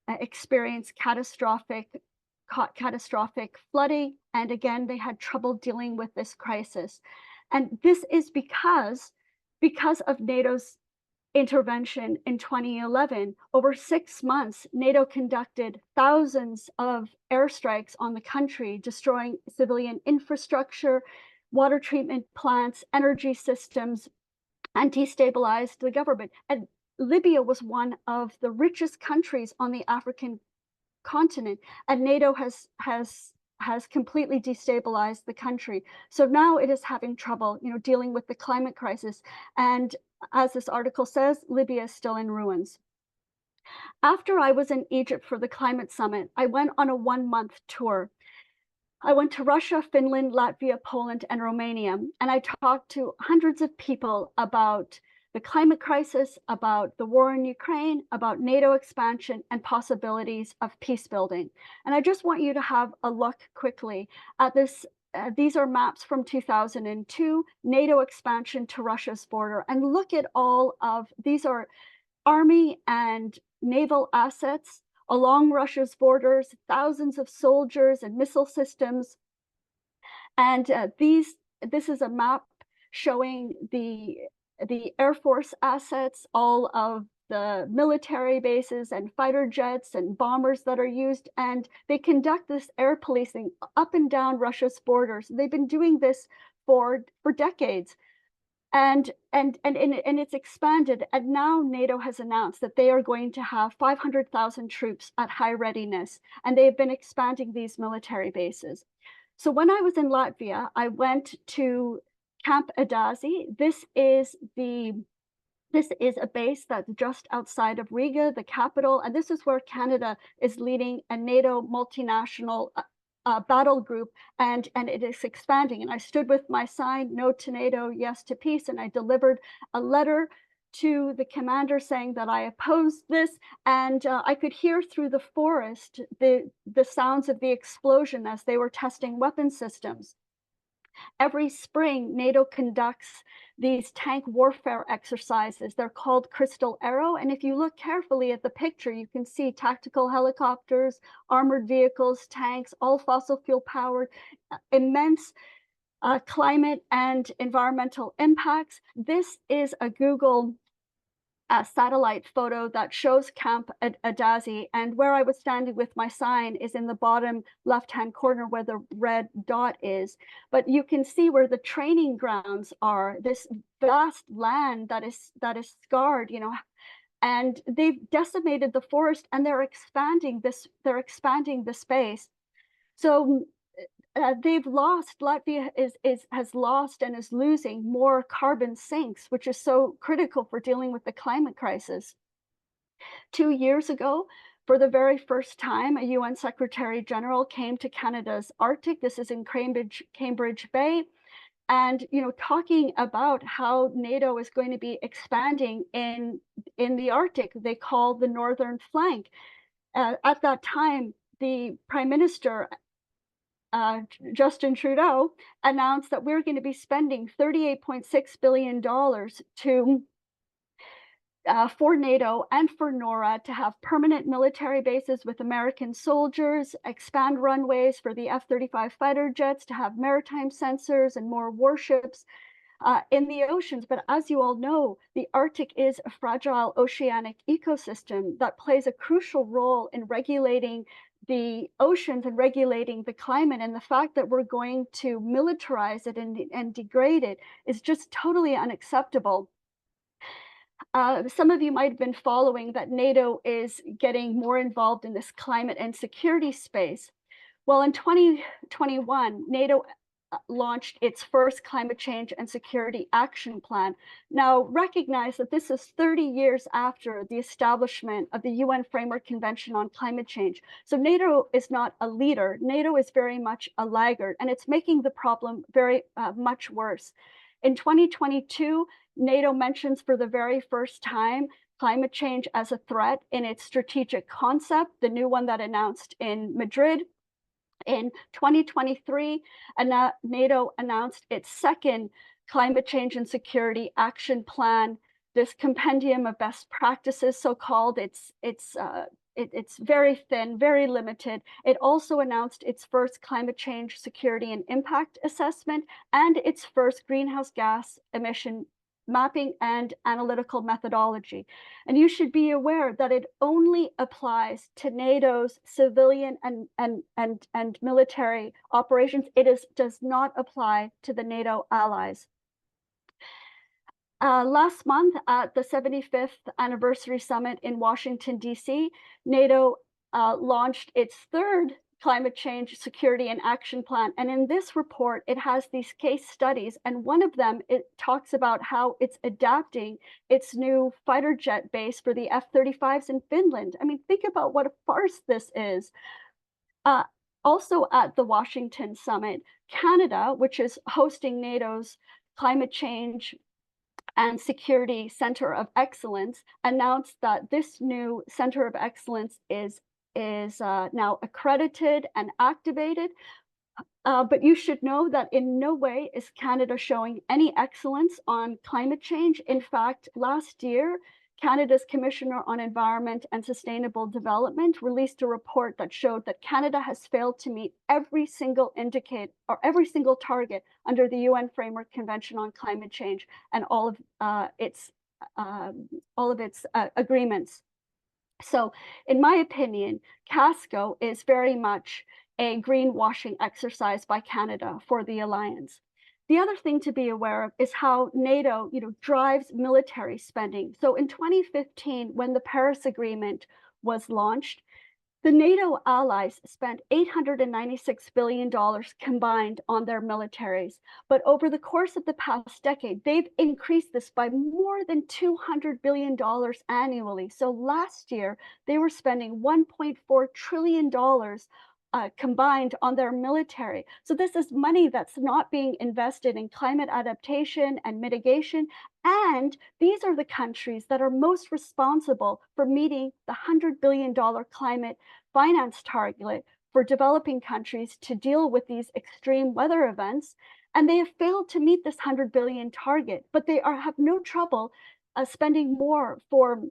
experienced catastrophic flooding, and again they had trouble dealing with this crisis. And this is because of NATO's intervention in 2011. Over 6 months, NATO conducted thousands of airstrikes on the country, destroying civilian infrastructure, water treatment plants, energy systems, and destabilized the government. And Libya was one of the richest countries on the African continent, and NATO has completely destabilized the country. So now it is having trouble, dealing with the climate crisis. And as this article says, Libya is still in ruins. After I was in Egypt for the climate summit, I went on a 1-month tour. I went to Russia, Finland, Latvia, Poland, and Romania, and I talked to hundreds of people about the climate crisis, about the war in Ukraine, about NATO expansion, and possibilities of peace building. And I just want you to have a look quickly at this. These are maps from 2002, NATO expansion to Russia's border. And look at all of, these are army and naval assets along Russia's borders, thousands of soldiers and missile systems. And this is a map showing the Air Force assets, all of the military bases and fighter jets and bombers that are used, and they conduct this air policing up and down Russia's borders. They've been doing this for decades, and it's expanded. And now NATO has announced that they are going to have 500,000 troops at high readiness, and they've been expanding these military bases. So when I was in Latvia, I went to Camp Adazi. This is a base that's just outside of Riga, the capital, and this is where Canada is leading a NATO multinational battle group, and it is expanding. And I stood with my sign, No to NATO, Yes to Peace, and I delivered a letter to the commander saying that I opposed this, and I could hear through the forest the sounds of the explosion as they were testing weapon systems. Every spring, NATO conducts these tank warfare exercises. They're called Crystal Arrow. And if you look carefully at the picture, you can see tactical helicopters, armored vehicles, tanks, all fossil fuel powered, immense climate and environmental impacts. This is a Google satellite photo that shows Camp Adazi, and where I was standing with my sign is in the bottom left-hand corner where the red dot is. But you can see where the training grounds are, this vast land that is scarred, you know, and they've decimated the forest and they're expanding the space. So they've lost, Latvia has lost and is losing more carbon sinks, which is so critical for dealing with the climate crisis. 2 years ago, for the very first time, a UN Secretary General came to Canada's Arctic. This is in Cambridge Bay. And, you know, talking about how NATO is going to be expanding in the Arctic, they call the northern flank. At that time, the Prime Minister, Justin Trudeau, announced that we're going to be spending $38.6 billion for NATO and for NORAD to have permanent military bases with American soldiers, expand runways for the F-35 fighter jets, to have maritime sensors and more warships in the oceans. But as you all know, the Arctic is a fragile oceanic ecosystem that plays a crucial role in regulating the oceans and regulating the climate. And the fact that we're going to militarize it and degrade it is just totally unacceptable. Some of you might have been following that NATO is getting more involved in this climate and security space. Well, in 2021, NATO launched its first climate change and security action plan. Now, recognize that this is 30 years after the establishment of the UN Framework Convention on Climate Change. So NATO is not a leader. NATO is very much a laggard, and it's making the problem very much worse. In 2022, NATO mentions for the very first time climate change as a threat in its strategic concept, the new one that announced in Madrid. In 2023, NATO announced its second climate change and security action plan, this compendium of best practices, so-called. It's very thin, very limited. It also announced its first climate change security and impact assessment and its first greenhouse gas emission mapping and analytical methodology. And you should be aware that it only applies to NATO's civilian and military operations. It does not apply to the NATO allies. Last month at the 75th anniversary summit in Washington, D.C., NATO launched its third climate change security and action plan. And in this report, it has these case studies. And one of them, it talks about how it's adapting its new fighter jet base for the F-35s in Finland. I mean, think about what a farce this is. Also at the Washington summit, Canada, which is hosting NATO's climate change and Security Center of Excellence, announced that this new Center of Excellence is now accredited and activated. But you should know that in no way is Canada showing any excellence on climate change. In fact, last year, Canada's Commissioner on Environment and Sustainable Development released a report that showed that Canada has failed to meet every single indicator or every single target under the UN Framework Convention on Climate Change and all of its agreements. So, in my opinion, CASCO is very much a greenwashing exercise by Canada for the alliance. The other thing to be aware of is how NATO, drives military spending. So in 2015, when the Paris Agreement was launched, the NATO allies spent $896 billion combined on their militaries. But over the course of the past decade, they've increased this by more than $200 billion annually. So last year, they were spending $1.4 trillion combined on their military. So this is money that's not being invested in climate adaptation and mitigation. And these are the countries that are most responsible for meeting the $100 billion climate finance target for developing countries to deal with these extreme weather events. And they have failed to meet this $100 billion target, but they have no trouble spending more for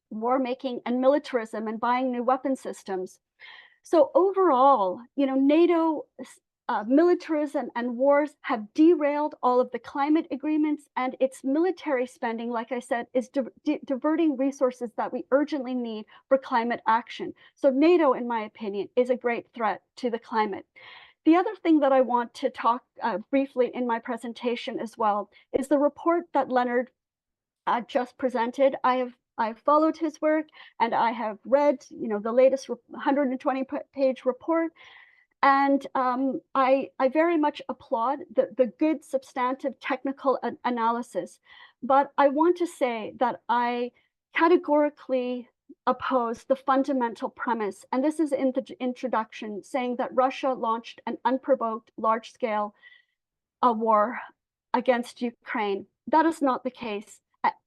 war making and militarism and buying new weapon systems. So overall, NATO militarism and wars have derailed all of the climate agreements, and its military spending, like I said, is diverting resources that we urgently need for climate action. So NATO, in my opinion, is a great threat to the climate. The other thing that I want to talk briefly in my presentation as well is the report that Leonard just presented. I've followed his work, and I have read, the latest 120-page report. And I very much applaud the good substantive technical analysis. But I want to say that I categorically oppose the fundamental premise, and this is in the introduction, saying that Russia launched an unprovoked large-scale war against Ukraine. That is not the case.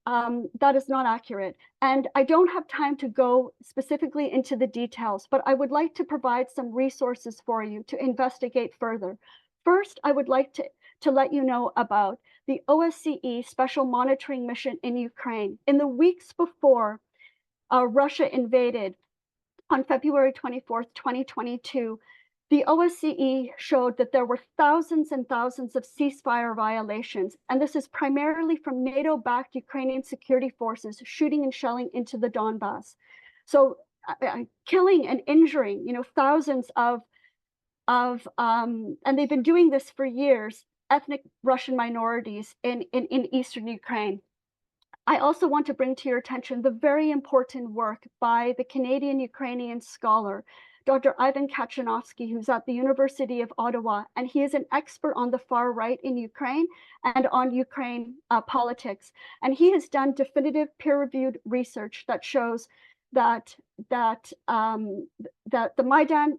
That is not accurate. And I don't have time to go specifically into the details, but I would like to provide some resources for you to investigate further. First, I would like to let you know about the OSCE Special Monitoring Mission in Ukraine. In the weeks before Russia invaded on February 24th, 2022, the OSCE showed that there were thousands and thousands of ceasefire violations, and this is primarily from NATO-backed Ukrainian security forces shooting and shelling into the Donbass. So killing and injuring, thousands and they've been doing this for years, ethnic Russian minorities in eastern Ukraine. I also want to bring to your attention the very important work by the Canadian-Ukrainian scholar, Dr. Ivan Kachanovsky, who's at the University of Ottawa, and he is an expert on the far right in Ukraine and on Ukraine politics. And he has done definitive peer-reviewed research that shows that the Maidan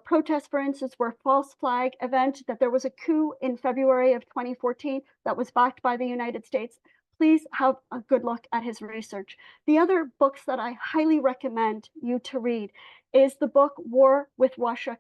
protests, for instance, were a false flag event, that there was a coup in February of 2014 that was backed by the United States. Please have a good look at his research. The other books that I highly recommend you to read is the book War with Russia ?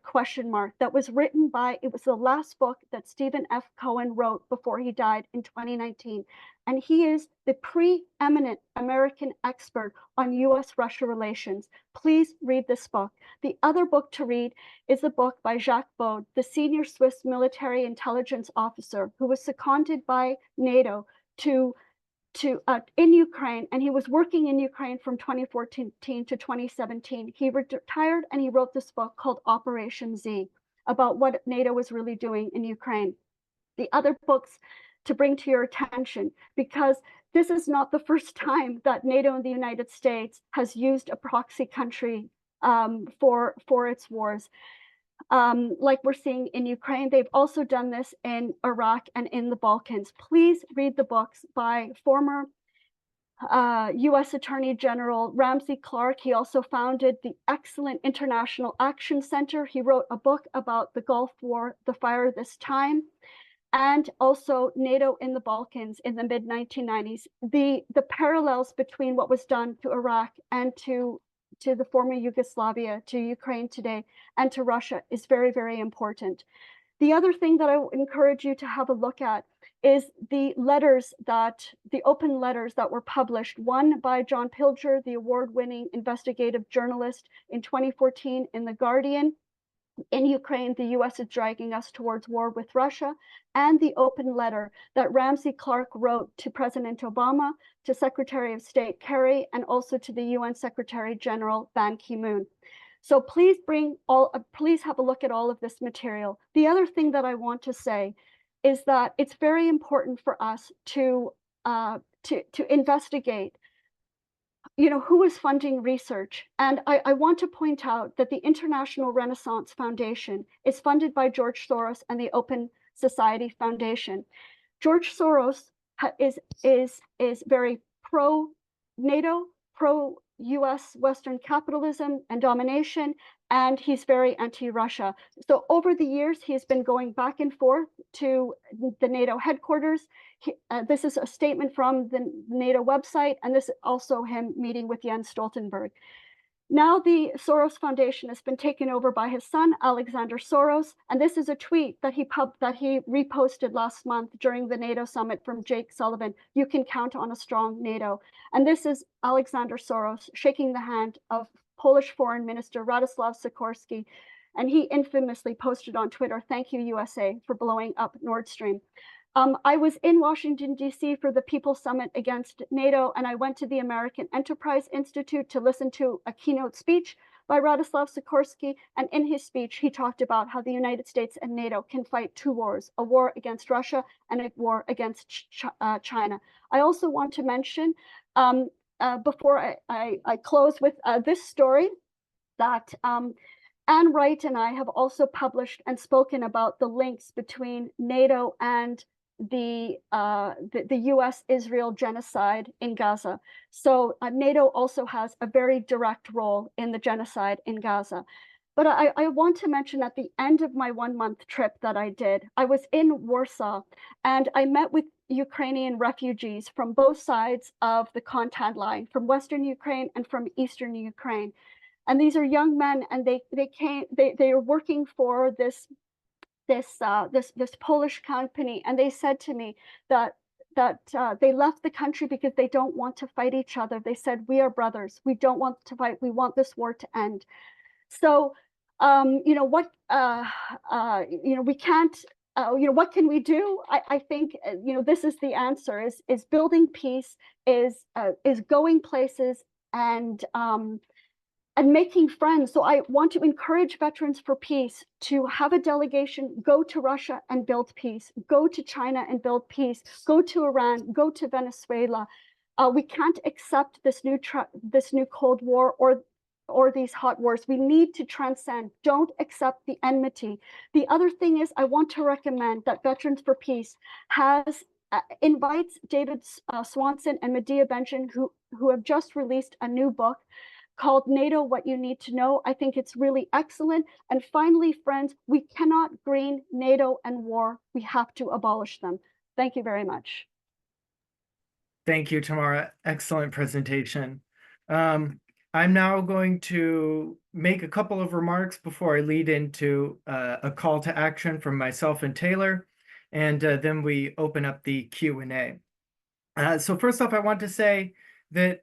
That was written by, it was the last book that Stephen F. Cohen wrote before he died in 2019. And he is the preeminent American expert on US-Russia relations. Please read this book. The other book to read is a book by Jacques Baude, the senior Swiss military intelligence officer who was seconded by NATO in Ukraine, and he was working in Ukraine from 2014 to 2017. He retired and he wrote this book called Operation Z about what NATO was really doing in Ukraine. The other books to bring to your attention, because this is not the first time that NATO and the United States has used a proxy country for its wars. Like we're seeing in Ukraine, they've also done this in Iraq and in the Balkans. Please read the books by former US Attorney General Ramsey Clark. He also founded the excellent International Action Center. He wrote a book about the Gulf War, The Fire This Time, and also NATO in the Balkans in the mid-1990s. The parallels between what was done to Iraq and to the former Yugoslavia, to Ukraine today, and to Russia is very, very important. The other thing that I encourage you to have a look at is the open letters that were published, one by John Pilger, the award-winning investigative journalist, in 2014 in The Guardian. In Ukraine, the US is dragging us towards war with Russia, and the open letter that Ramsey Clark wrote to President Obama, to Secretary of State Kerry, and also to the UN Secretary General Ban Ki-moon. So please have a look at all of this material. The other thing that I want to say is that it's very important for us to investigate who is funding research. And I want to point out that the International Renaissance Foundation is funded by George Soros and the Open Society Foundation. George Soros is very pro-NATO, pro-US Western capitalism and domination, and he's very anti-Russia. So over the years, he's been going back and forth to the NATO headquarters. This is a statement from the NATO website, and this is also him meeting with Jens Stoltenberg. Now the Soros Foundation has been taken over by his son, Alexander Soros, and this is a tweet that he reposted last month during the NATO summit from Jake Sullivan. You can count on a strong NATO. And this is Alexander Soros shaking the hand of Polish Foreign Minister Radoslaw Sikorski, And he infamously posted on Twitter, "Thank you, USA, for blowing up Nord Stream." I was in Washington, D.C. for the People's Summit against NATO, and I went to the American Enterprise Institute to listen to a keynote speech by Radoslav Sikorski. And in his speech, he talked about how the United States and NATO can fight two wars, a war against Russia and a war against China. I also want to mention, before I close with this story, that Anne Wright and I have also published and spoken about the links between NATO and the U.S.-Israel genocide in Gaza. So NATO also has a very direct role in the genocide in Gaza. But I want to mention at the end of my 1-month trip that I did, I was in Warsaw and I met with Ukrainian refugees from both sides of the contact line, from Western Ukraine and from Eastern Ukraine. And these are young men, and they are working for this Polish company, and they said to me that they left the country because they don't want to fight each other. They said, "We are brothers. We don't want to fight. We want this war to end." So, you know what? We can't. What can we do? I think this is the answer: is building peace, is going places, and making friends. So I want to encourage Veterans for Peace to have a delegation go to Russia and build peace, go to China and build peace, go to Iran, go to Venezuela. We can't accept this new Cold War or these hot wars. We need to transcend. Don't accept the enmity. The other thing is, I want to recommend that Veterans for Peace invites David Swanson and Medea Benjamin, who have just released a new book called NATO, What You Need to Know. I think it's really excellent. And finally, friends, we cannot green NATO and war. We have to abolish them. Thank you very much. Thank you, Tamara. Excellent presentation. I'm now going to make a couple of remarks before I lead into a call to action from myself and Taylor, and then we open up the Q&A. So first off, I want to say that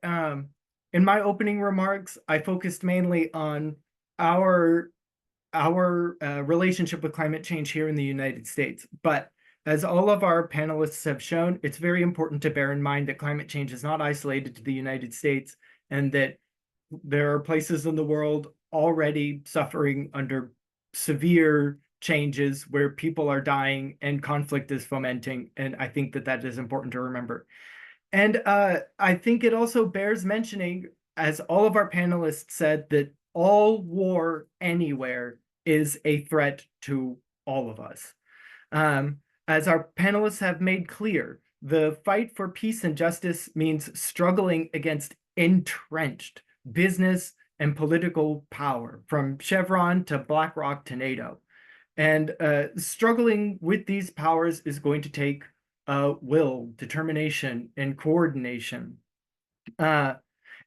in my opening remarks, I focused mainly on our relationship with climate change here in the United States. But as all of our panelists have shown, it's very important to bear in mind that climate change is not isolated to the United States, and that there are places in the world already suffering under severe changes where people are dying and conflict is fomenting. And I think that is important to remember. And I think it also bears mentioning, as all of our panelists said, that all war anywhere is a threat to all of us. As our panelists have made clear, the fight for peace and justice means struggling against entrenched business and political power, from Chevron to BlackRock to NATO. And struggling with these powers is going to take will, determination, and coordination. And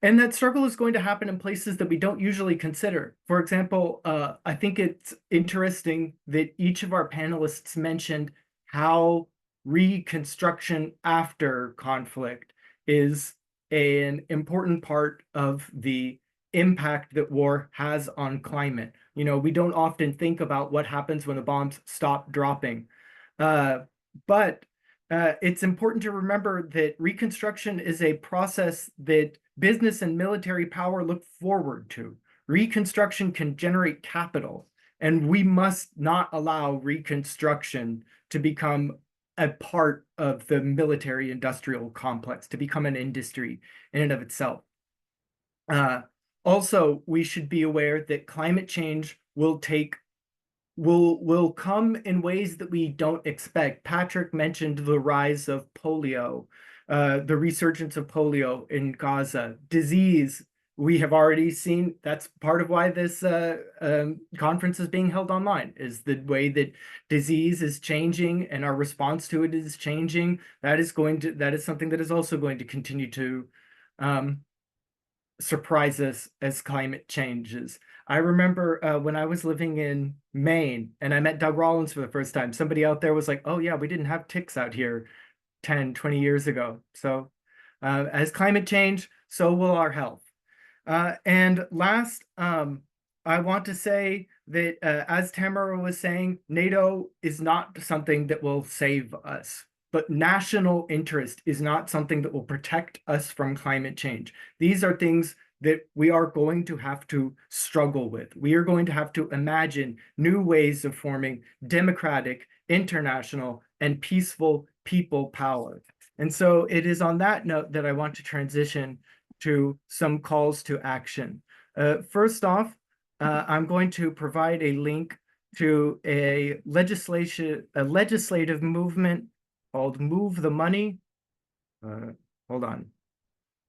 that struggle is going to happen in places that we don't usually consider. For example, I think it's interesting that each of our panelists mentioned how reconstruction after conflict is an important part of the impact that war has on climate. We don't often think about what happens when the bombs stop dropping. But it's important to remember that reconstruction is a process that business and military power look forward to. Reconstruction can generate capital, and we must not allow reconstruction to become a part of the military-industrial complex, to become an industry in and of itself. Also, we should be aware that climate change will come in ways that we don't expect. Patrick mentioned the rise of polio, the resurgence of polio in Gaza. Disease, we have already seen. That's part of why this conference is being held online, is the way that disease is changing and our response to it is changing. That is something that is also going to continue to surprise us as climate changes. I remember when I was living in Maine and I met Doug Rollins for the first time, somebody out there was like, "Oh yeah, we didn't have ticks out here 10, 20 years ago." So as climate change, so will our health. And last, I want to say that, as Tamara was saying, NATO is not something that will save us, but national interest is not something that will protect us from climate change. These are things that we are going to have to struggle with. We are going to have to imagine new ways of forming democratic, international, and peaceful people power. And so it is on that note that I want to transition to some calls to action. First off, I'm going to provide a link to a legislative movement called Move the Money. Hold on.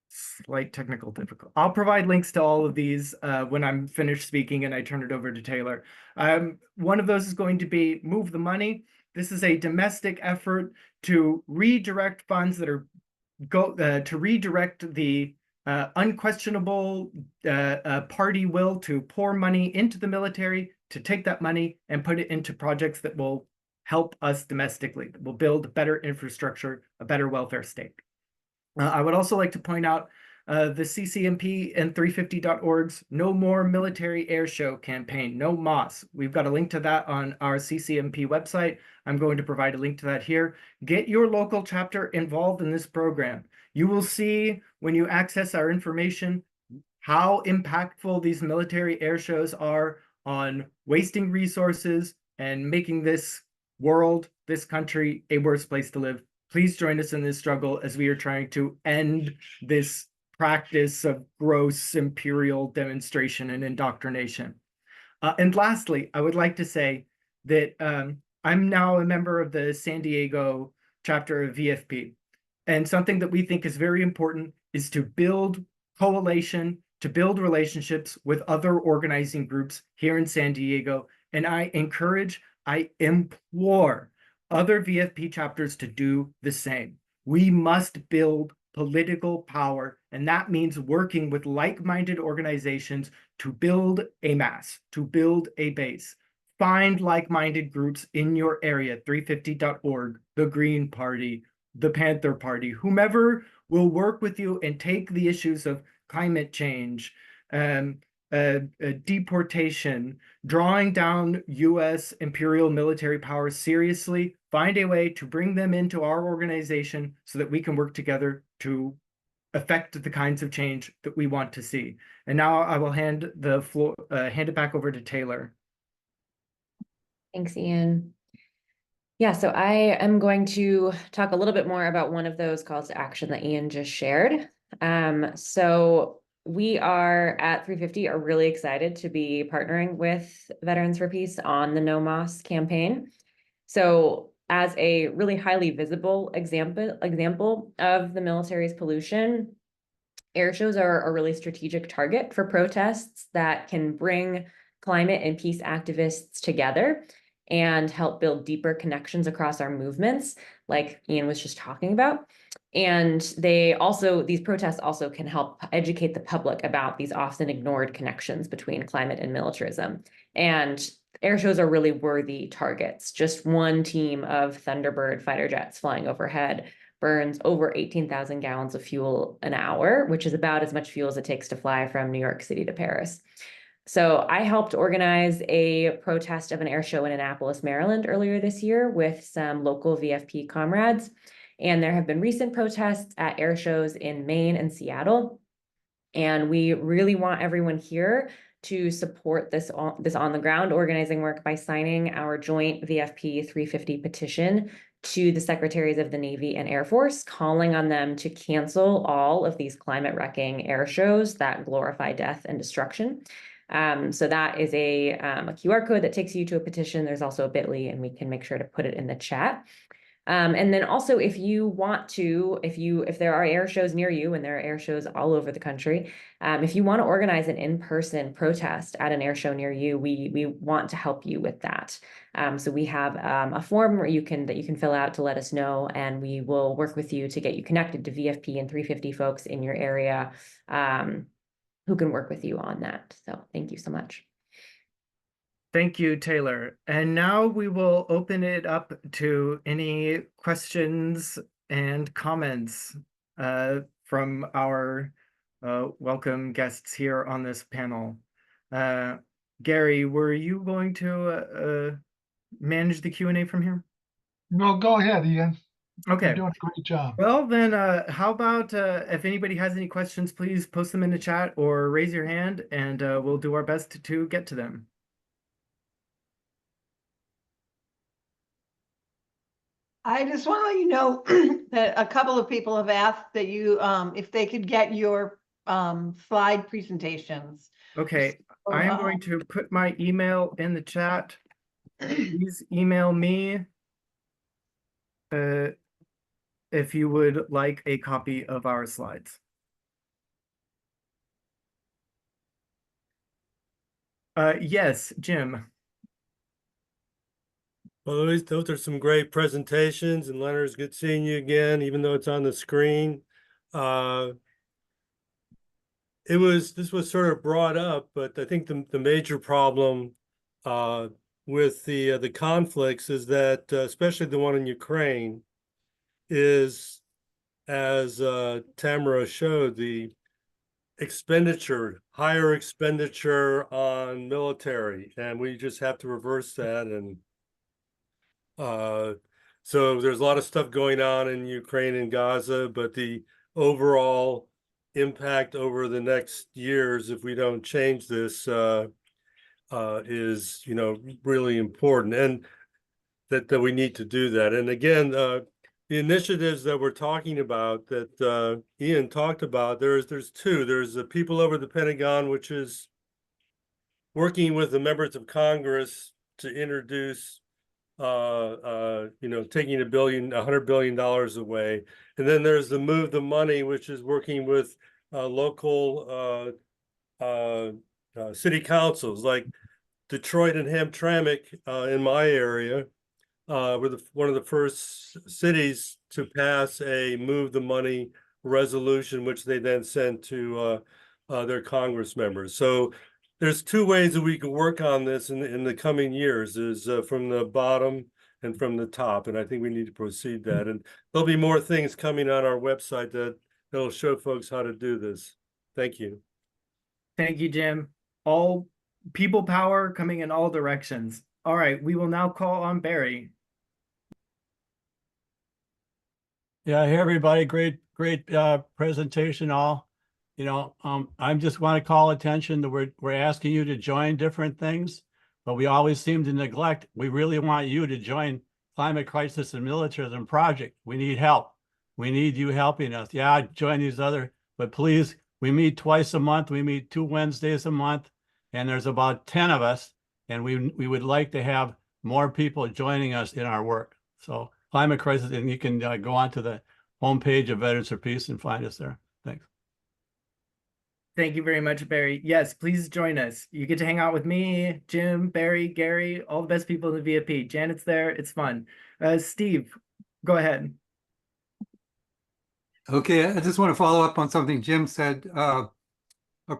Slight technical difficulty. I'll provide links to all of these when I'm finished speaking and I turn it over to Taylor. One of those is going to be Move the Money. This is a domestic effort to redirect funds that are to redirect the unquestionable party will to pour money into the military, to take that money and put it into projects that will help us domestically, that will build better infrastructure, a better welfare state. I would also like to point out the CCMP and 350.org's No More Military Air Show campaign, No MOS. We've got a link to that on our CCMP website. I'm going to provide a link to that here. Get your local chapter involved in this program. You will see when you access our information how impactful these military air shows are on wasting resources and making this world, this country, a worse place to live. Please join us in this struggle as we are trying to end this practice of gross imperial demonstration and indoctrination. And lastly, I would like to say that I'm now a member of the San Diego chapter of VFP. And something that we think is very important is to build coalition, to build relationships with other organizing groups here in San Diego. And I encourage, I implore other VFP chapters to do the same. We must build political power, and that means working with like-minded organizations to build a mass, to build a base. Find like-minded groups in your area, 350.org, the Green Party, the Panther Party, whomever will work with you and take the issues of climate change, deportation, drawing down US imperial military power seriously, find a way to bring them into our organization so that we can work together to affect the kinds of change that we want to see. And now I will hand it back over to Taylor. Thanks, Ian. Yeah, so I am going to talk a little bit more about one of those calls to action that Ian just shared. So we are at 350 are really excited to be partnering with Veterans for Peace on the No MOS campaign. So as a really highly visible example of the military's pollution, air shows are a really strategic target for protests that can bring climate and peace activists together and help build deeper connections across our movements, like Ian was just talking about. And these protests also can help educate the public about these often ignored connections between climate and militarism. And air shows are really worthy targets. Just one team of Thunderbird fighter jets flying overhead burns over 18,000 gallons of fuel an hour, which is about as much fuel as it takes to fly from New York City to Paris. So I helped organize a protest of an air show in Annapolis, Maryland earlier this year with some local VFP comrades. And there have been recent protests at air shows in Maine and Seattle. And we really want everyone here to support this on the ground organizing work by signing our joint VFP 350 petition to the Secretaries of the Navy and Air Force, calling on them to cancel all of these climate wrecking air shows that glorify death and destruction. So that is a QR code that takes you to a petition. There's also a bit.ly, and we can make sure to put it in the chat. And then also, if you want to, if there are air shows near you, and there are air shows all over the country, if you want to organize an in-person protest at an air show near you, we want to help you with that. So we have a form that you can fill out to let us know, and we will work with you to get you connected to VFP and 350 folks in your area who can work with you on that. So thank you so much. Thank you, Taylor. And now we will open it up to any questions and comments from our welcome guests here on this panel. Gary, were you going to manage the Q&A from here? No, go ahead, Ian. You're Okay. doing a great job. Well, then, how about if anybody has any questions, please post them in the chat or raise your hand, and we'll do our best to get to them. I just want to let you know that a couple of people have asked that you, if they could get your slide presentations. Okay, I am going to put my email in the chat. Please email me if you would like a copy of our slides. Yes, Jim. Well, those are some great presentations, and Leonard, it's good seeing you again, even though it's on the screen. This was sort of brought up, but I think the major problem with the conflicts is that, especially the one in Ukraine, is, as Tamara showed, the higher expenditure on military, and we just have to reverse that. And so there's a lot of stuff going on in Ukraine and Gaza, but the overall impact over the next years, if we don't change this, is, really important, and that we need to do that. And again, the initiatives that we're talking about that Ian talked about, there's two. There's the People Over the Pentagon, which is working with the members of Congress to introduce taking $100 billion away. And then there's the Move the Money, which is working with local city councils like Detroit and Hamtramck in my area. We're one of the first cities to pass a Move the Money resolution, which they then sent to their Congress members. So there's two ways that we can work on this in the coming years, is from the bottom and from the top. And I think we need to proceed that. And there'll be more things coming on our website that'll show folks how to do this. Thank you. Thank you, Jim. All people power coming in all directions. All right, we will now call on Barry. Yeah, hey everybody, great presentation all. I just want to call attention that we're asking you to join different things, but we always seem to neglect. We really want you to join Climate Crisis and Militarism Project. We need help. We need you helping us. Yeah, join these but please, we meet twice a month. We meet 2 Wednesdays a month, and there's about 10 of us, and we would like to have more people joining us in our work. So Climate Crisis, and you can go onto the homepage of Veterans for Peace and find us there. Thanks. Thank you very much, Barry. Yes, please join us. You get to hang out with me, Jim, Barry, Gary, all the best people in the VFP. Janet's there. It's fun. Steve, go ahead. Okay, I just want to follow up on something Jim said. A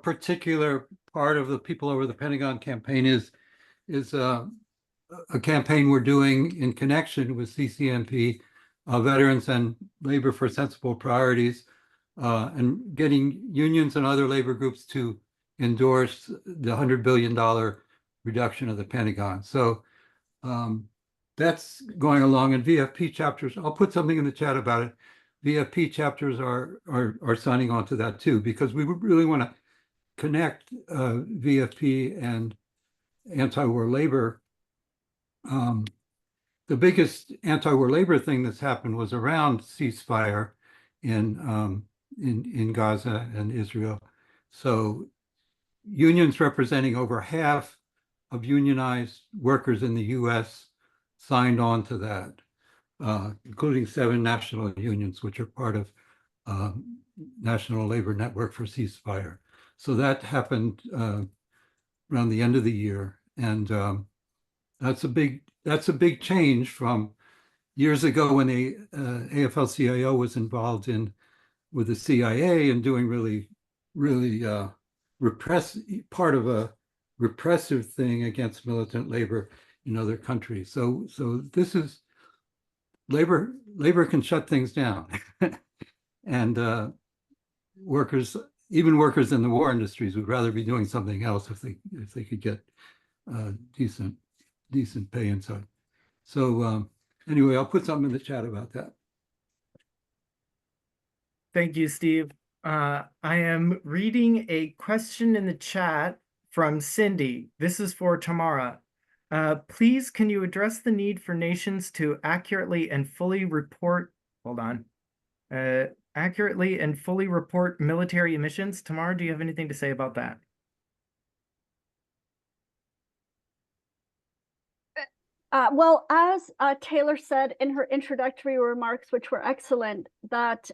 particular part of the People Over the Pentagon campaign is a campaign we're doing in connection with CCMP, Veterans and Labor for Sensible Priorities, and getting unions and other labor groups to endorse the $100 billion reduction of the Pentagon. So that's going along, and VFP chapters, I'll put something in the chat about it. VFP chapters are signing on to that too, because we really want to connect VFP and anti-war labor. The biggest anti-war labor thing that's happened was around ceasefire in Gaza and Israel. So unions representing over half of unionized workers in the US signed on to that, including 7 national unions, which are part of National Labor Network for Ceasefire. So that happened around the end of the year. And that's a big change from years ago when the AFL-CIO was involved with the CIA and doing really part of a repressive thing against militant labor in other countries. So this is labor can shut things down, and workers even workers in the war industries would rather be doing something else if they could get decent pay inside. So anyway, I'll put something in the chat about that. Thank you, Steve. I am reading a question in the chat from Cindy. This is for Tamara. Please, can you address the need for nations to accurately and fully report, accurately and fully report military emissions? Tamara, do you have anything to say about that? Well, as Taylor said in her introductory remarks, which were excellent, that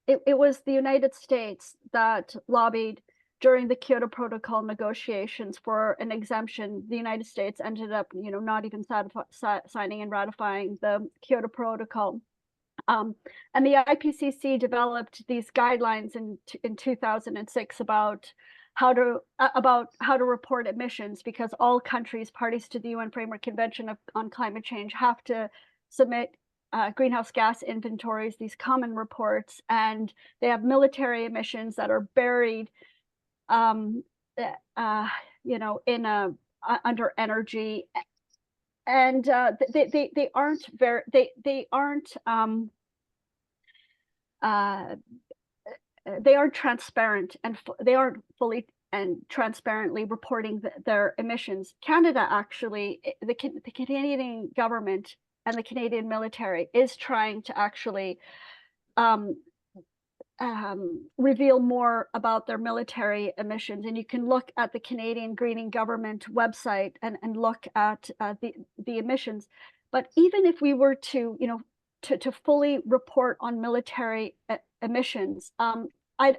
it was the United States that lobbied during the Kyoto Protocol negotiations for an exemption. The United States ended up, not even signing and ratifying the Kyoto Protocol. And the IPCC developed these guidelines in 2006 about how to report emissions, because all countries parties to the UN Framework Convention on Climate Change have to submit greenhouse gas inventories, these common reports, and they have military emissions that are buried, in under energy, and they aren't very they aren't transparent, and they aren't fully and transparently reporting their emissions. Canada, actually, the Canadian government and the Canadian military is trying to actually reveal more about their military emissions. And you can look at the Canadian Greening Government website and look at the emissions. But even if we were to, to fully report on military emissions, I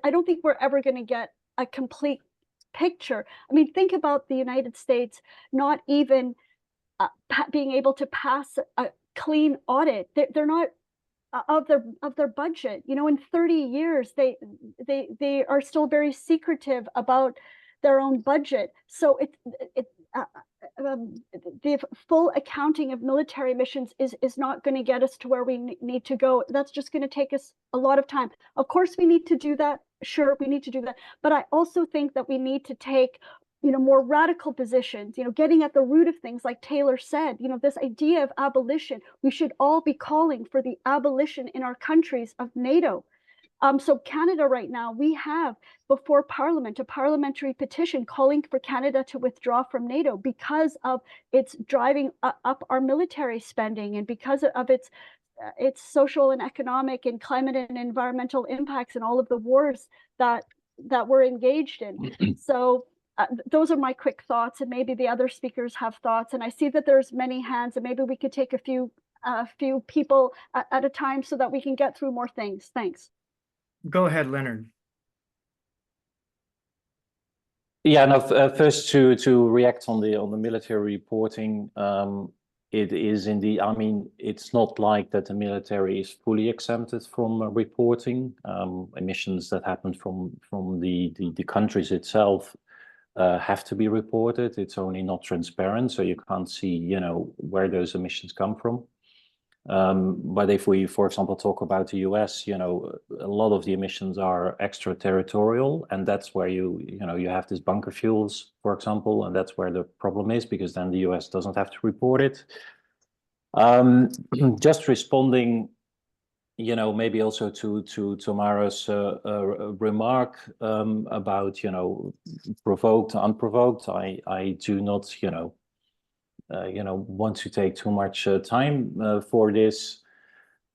don't think we're ever going to get a complete picture. I mean, think about the United States not even being able to pass a clean audit. They're not of their budget. In 30 years, they are still very secretive about their own budget. So the full accounting of military missions is not going to get us to where we need to go. That's just going to take us a lot of time. Of course, we need to do that. Sure, we need to do that. But I also think that we need to take, more radical positions, getting at the root of things, like Taylor said, this idea of abolition. We should all be calling for the abolition in our countries of NATO. So Canada right now, we have before Parliament a parliamentary petition calling for Canada to withdraw from NATO because of its driving up our military spending, and because of its social and economic and climate and environmental impacts and all of the wars that we're engaged in. So those are my quick thoughts, and maybe the other speakers have thoughts. And I see that there's many hands, and maybe we could take a few people at a time so that we can get through more things. Thanks. Go ahead, Leonard. Yeah, no, first to react on the military reporting, it is indeed, I mean, it's not like that the military is fully exempted from reporting. Emissions that happen from the countries itself have to be reported. It's only not transparent, so you can't see, where those emissions come from. But if we, for example, talk about the US, a lot of the emissions are extraterritorial, and that's where you have this bunker fuels, for example, and that's where the problem is, because then the US doesn't have to report it. Just responding, maybe also to Tamara's remark about, provoked, unprovoked. I do not, want to take too much time for this,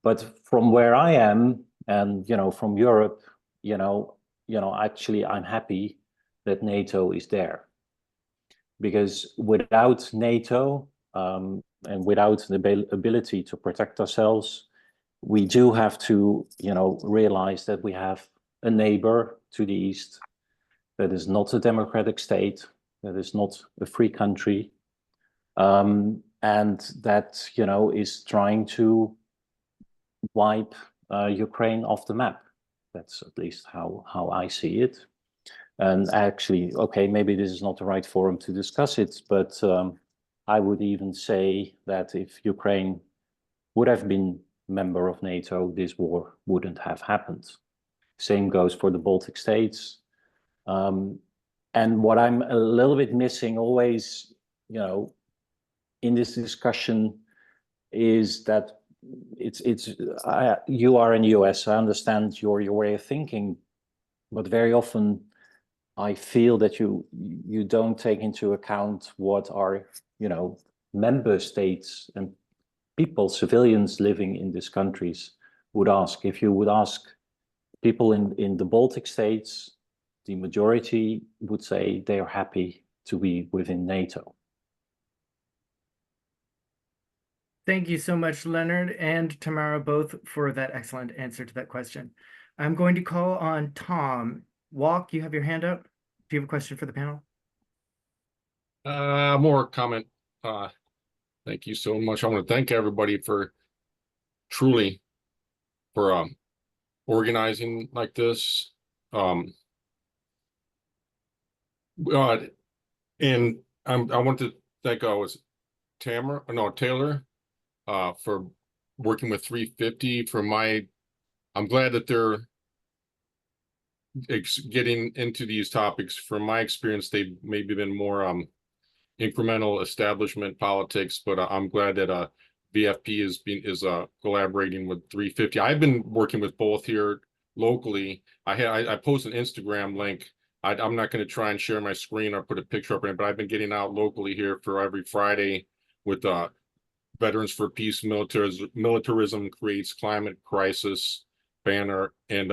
but from where I am, and from Europe, actually I'm happy that NATO is there, because without NATO and without the ability to protect ourselves, we do have to realize that we have a neighbor to the east that is not a democratic state, that is not a free country, and that is trying to wipe Ukraine off the map. That's at least how I see it. And actually, okay, maybe this is not the right forum to discuss it, but I would even say that if Ukraine would have been member of NATO, this war wouldn't have happened. Same goes for the Baltic states. And what I'm a little bit missing always, in this discussion is that you are in the US, I understand your way of thinking, but very often I feel that you don't take into account what our, member states and people, civilians living in these countries would ask. If you would ask people in the Baltic states, the majority would say they are happy to be within NATO. Thank you so much, Leonard and Tamara, both for that excellent answer to that question. I'm going to call on Tom. Walk, you have your hand up. Do you have a question for the panel? More comment. Thank you so much. I want to thank everybody for truly for organizing like this. And I want to thank Taylor for working with 350 I'm glad that they're getting into these topics. From my experience, they've maybe been more incremental establishment politics, but I'm glad that VFP is collaborating with 350. I've been working with both here locally. I post an Instagram link. I'm not going to try and share my screen or put a picture up in it, but I've been getting out locally here for every Friday with Veterans for Peace, Militarism Creates Climate Crisis banner, and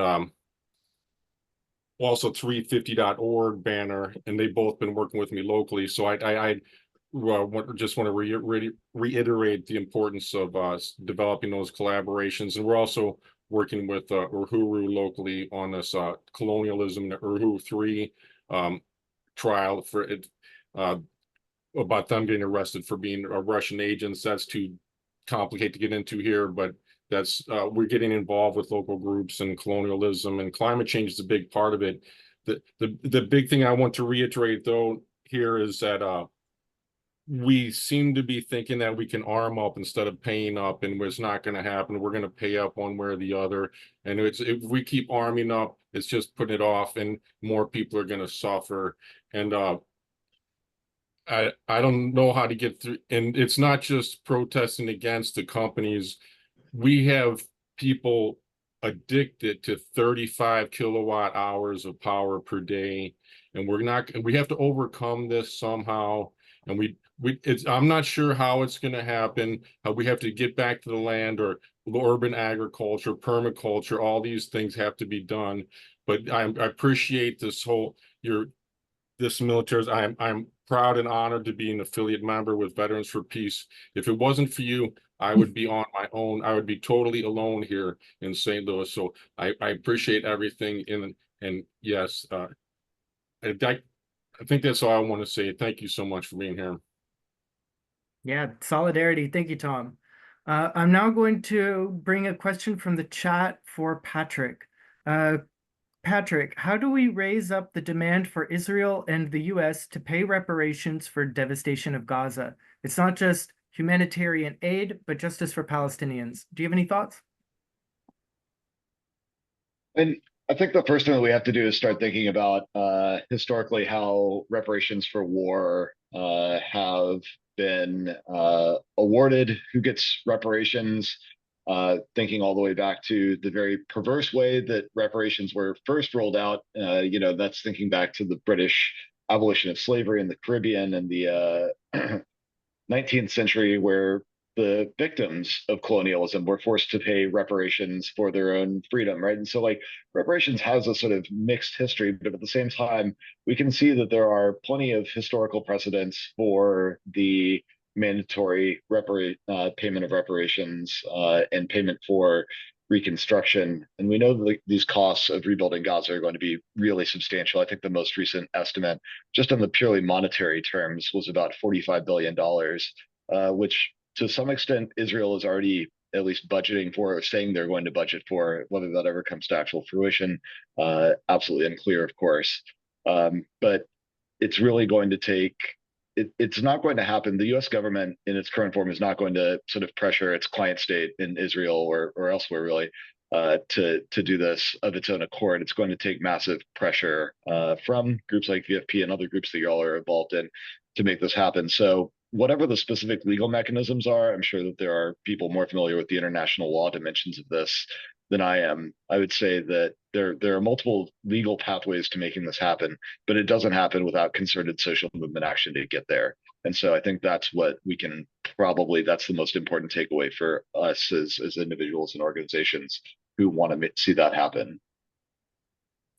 also 350.org banner, and they've both been working with me locally. So I just want to reiterate the importance of developing those collaborations. And we're also working with Uhuru locally on this colonialism, the Uhuru 3 trial for it, about them getting arrested for being Russian agents. That's too complicated to get into here, but that's we're getting involved with local groups, and colonialism and climate change is a big part of it. The big thing I want to reiterate though here is that we seem to be thinking that we can arm up instead of paying up, and it's not going to happen. We're going to pay up one way or the other, and if we keep arming up, it's just putting it off, and more people are going to suffer. And I don't know how to get through, and it's not just protesting against the companies. We have people addicted to 35 kilowatt hours of power per day, and we have to overcome this somehow. And I'm not sure how it's going to happen, how we have to get back to the land, or urban agriculture, permaculture, all these things have to be done. But I appreciate this military. I'm proud and honored to be an affiliate member with Veterans for Peace. If it wasn't for you, I would be on my own. I would be totally alone here in St. Louis. So I appreciate everything. And yes, I think that's all I want to say. Thank you so much for being here. Yeah, solidarity. Thank you, Tom. I'm now going to bring a question from the chat for Patrick. Patrick, how do we raise up the demand for Israel and the US to pay reparations for devastation of Gaza? It's not just humanitarian aid, but justice for Palestinians. Do you have any thoughts? And I think the first thing that we have to do is start thinking about historically how reparations for war have been awarded, who gets reparations, thinking all the way back to the very perverse way that reparations were first rolled out. That's thinking back to the British abolition of slavery in the Caribbean and the 19th century, where the victims of colonialism were forced to pay reparations for their own freedom, right? And so reparations has a sort of mixed history, but at the same time, we can see that there are plenty of historical precedents for the mandatory payment of reparations and payment for reconstruction. And we know that these costs of rebuilding Gaza are going to be really substantial. I think the most recent estimate, just on the purely monetary terms, was about $45 billion, which to some extent Israel is already at least budgeting for, or saying they're going to budget for. Whether that ever comes to actual fruition, absolutely unclear, of course. But it's really going to take, it's not going to happen. The US government in its current form is not going to sort of pressure its client state in Israel or elsewhere, really, to do this of its own accord. It's going to take massive pressure from groups like VFP and other groups that y'all are involved in to make this happen. So whatever the specific legal mechanisms are, I'm sure that there are people more familiar with the international law dimensions of this than I am. I would say that there are multiple legal pathways to making this happen, but it doesn't happen without concerted social movement action to get there. And so I think that's what we can probably, that's the most important takeaway for us as individuals and organizations who want to see that happen.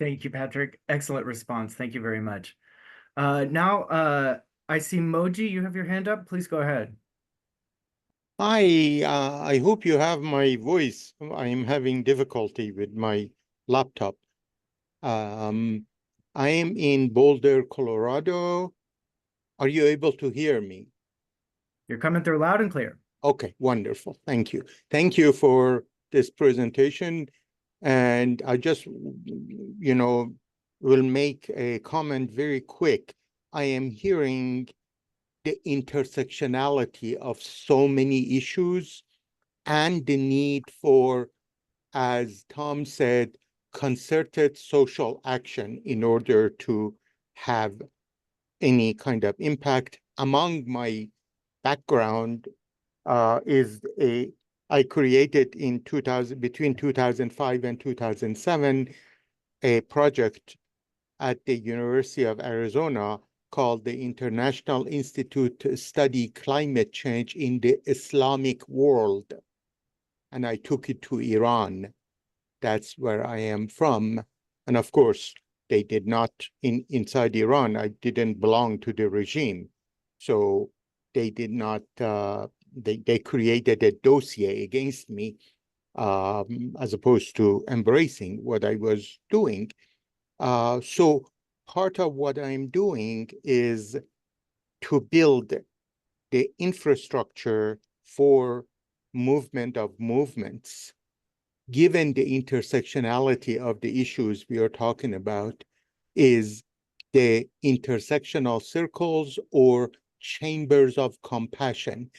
Thank you, Patrick. Excellent response. Thank you very much. Now, I see Moji, you have your hand up. Please go ahead. Hi, I hope you have my voice. I am having difficulty with my laptop. I am in Boulder, Colorado. Are you able to hear me? You're coming through loud and clear. Okay, wonderful. Thank you. Thank you for this presentation. And I just, will make a comment very quick. I am hearing the intersectionality of so many issues and the need for, as Tom said, concerted social action in order to have any kind of impact. Among my background I created in between 2005 and 2007, a project at the University of Arizona called the International Institute to Study Climate Change in the Islamic World. And I took it to Iran. That's where I am from. And of course, they did not, inside Iran, I didn't belong to the regime. So they did not, they created a dossier against me as opposed to embracing what I was doing. So part of what I'm doing is to build the infrastructure for movement of movements, given the intersectionality of the issues we are talking about, is the intersectional circles or chambers of compassion,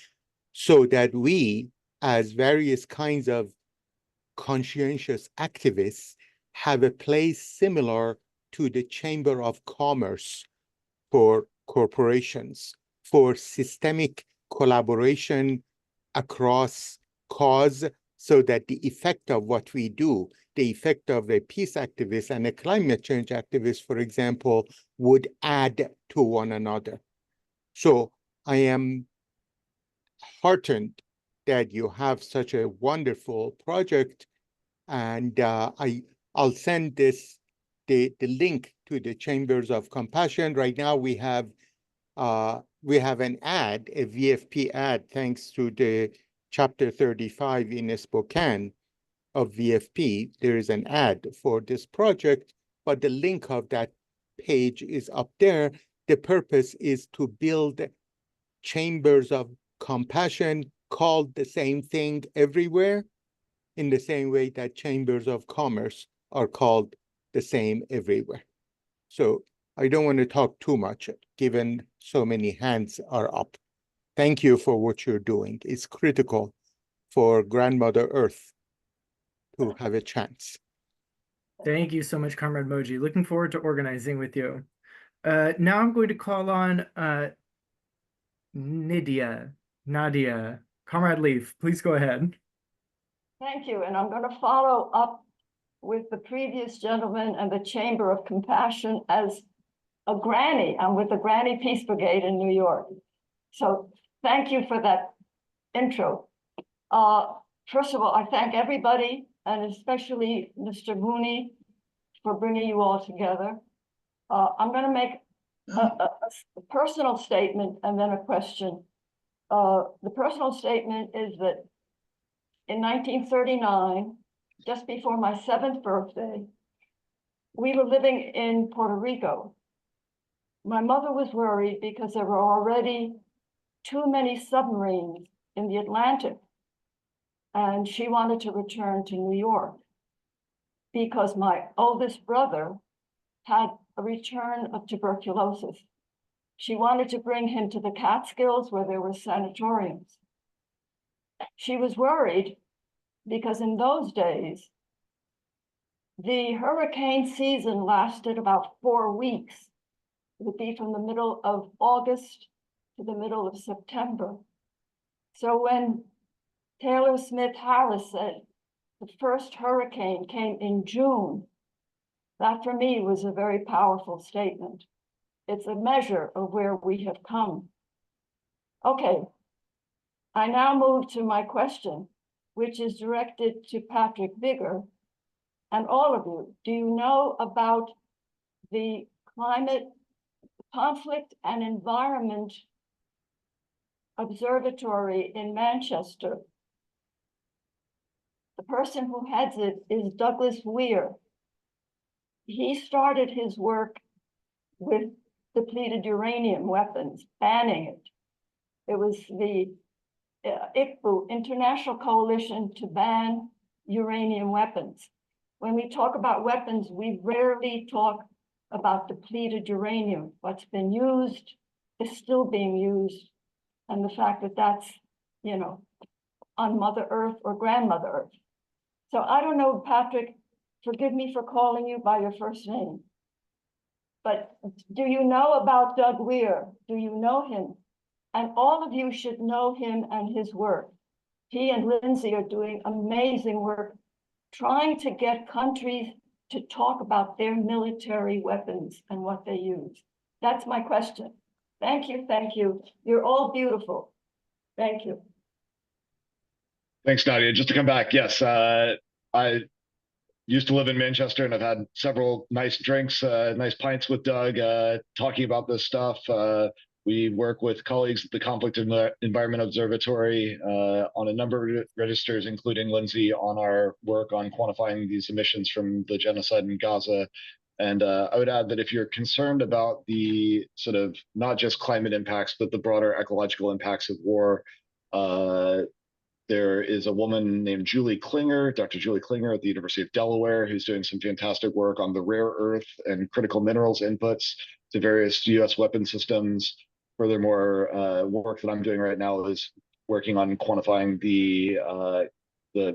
so that we, as various kinds of conscientious activists, have a place similar to the Chamber of Commerce for corporations, for systemic collaboration across cause, so that the effect of what we do, the effect of a peace activist and a climate change activist, for example, would add to one another. So I am heartened that you have such a wonderful project, and I'll send the link to the Chambers of Compassion. Right now we have an ad, a VFP ad, thanks to the Chapter 35 in Spokane of VFP. There is an ad for this project, but the link of that page is up there. The purpose is to build chambers of compassion called the same thing everywhere, in the same way that chambers of commerce are called the same everywhere. So I don't want to talk too much, given so many hands are up. Thank you for what you're doing. It's critical for Grandmother Earth to have a chance. Thank you so much, Comrade Moji. Looking forward to organizing with you. Now I'm going to call on Nadia. Comrade Leaf, please go ahead. Thank you. And I'm going to follow up with the previous gentleman and the Chamber of Compassion as a granny. I'm with the Granny Peace Brigade in New York. So thank you for that intro. First of all, I thank everybody, and especially Mr. Mooney, for bringing you all together. I'm going to make a personal statement and then a question. The personal statement is that in 1939, just before my 7th birthday, we were living in Puerto Rico. My mother was worried because there were already too many submarines in the Atlantic, and she wanted to return to New York because my oldest brother had a return of tuberculosis. She wanted to bring him to the Catskills where there were sanatoriums. She was worried because in those days, The hurricane season lasted about 4 weeks. It would be from the middle of August to the middle of September. So when Taylor Smith Harris said the first hurricane came in June, that for me was a very powerful statement. It's a measure of where we have come. Okay, I now move to my question, which is directed to Patrick Bigger and all of you. Do you know about the Climate, Conflict and Environment Observatory in Manchester? The person who heads it is Douglas Weir. He started his work with depleted uranium weapons, banning it. It was the ICBU, International Coalition to Ban Uranium Weapons. When we talk about weapons, we rarely talk about depleted uranium. What's been used is still being used, and the fact that that's, you know, on Mother Earth or Grandmother Earth. So I don't know, Patrick, forgive me for calling you by your first name, but do you know about Doug Weir? Do you know him? And all of you should know him and his work. He and Lindsay are doing amazing work, trying to get countries to talk about their military weapons and what they use. That's my question. Thank you, thank you. You're all beautiful. Thank you. Thanks, Nadia. Just to come back, yes, I used to live in Manchester and I've had several nice drinks, nice pints with Doug, talking about this stuff. We work with colleagues at the Conflict and Environment Observatory on a number of registers, including Lindsay, on our work on quantifying these emissions from the genocide in Gaza. And I would add that if you're concerned about the sort of not just climate impacts, but the broader ecological impacts of war, there is a woman named Julie Klinger, Dr. Julie Klinger at the University of Delaware, who's doing some fantastic work on the rare earth and critical minerals inputs to various US weapon systems. Furthermore, work that I'm doing right now is working on quantifying the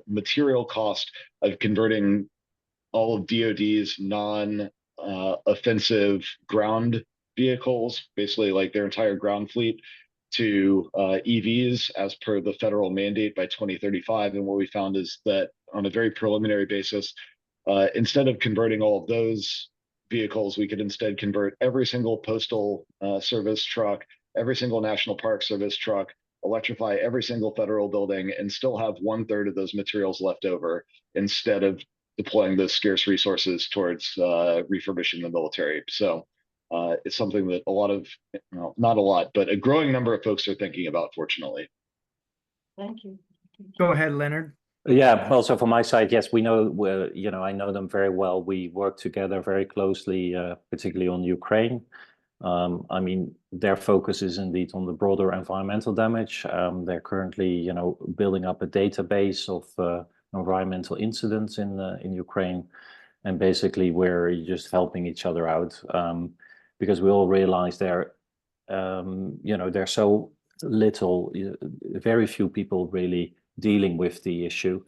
material cost of converting all of DoD's non-offensive ground vehicles, basically like their entire ground fleet, to EVs as per the federal mandate by 2035. And what we found is that on a very preliminary basis, instead of converting all of those vehicles, we could instead convert every single postal service truck, every single National Park Service truck, electrify every single federal building, and still have 1/3 of those materials left over instead of deploying those scarce resources towards refurbishing the military. So it's something that a lot of, well, not a lot, but a growing number of folks are thinking about, fortunately. Thank you. Go ahead, Leonard. Yeah, also from my side, yes, we know, I know them very well. We work together very closely, particularly on Ukraine. I mean, their focus is indeed on the broader environmental damage. They're currently, building up a database of environmental incidents in Ukraine, and basically we're just helping each other out because we all realize there's so little, very few people really dealing with the issue.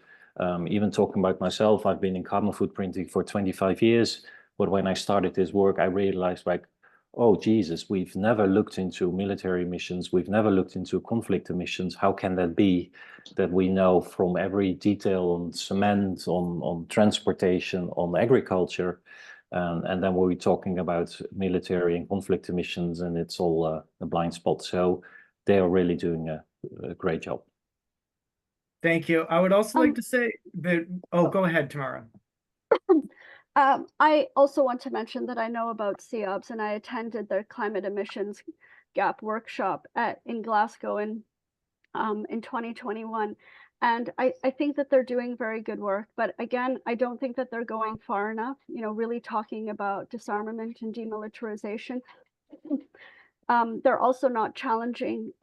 Even talking about myself, I've been in carbon footprinting for 25 years, but when I started this work, I realized, like, oh Jesus, we've never looked into military emissions, we've never looked into conflict emissions. How can that be that we know from every detail on cement, on transportation, on agriculture, and then we're talking about military and conflict emissions, and it's all a blind spot. So they are really doing a great job. Thank you. I would also like to say that, go ahead, Tamara. I also want to mention that I know about CEOBS, and I attended their climate emissions gap workshop in Glasgow in 2021. And I think that they're doing very good work. But again, I don't think that they're going far enough, really talking about disarmament and demilitarization. They're also not challenging,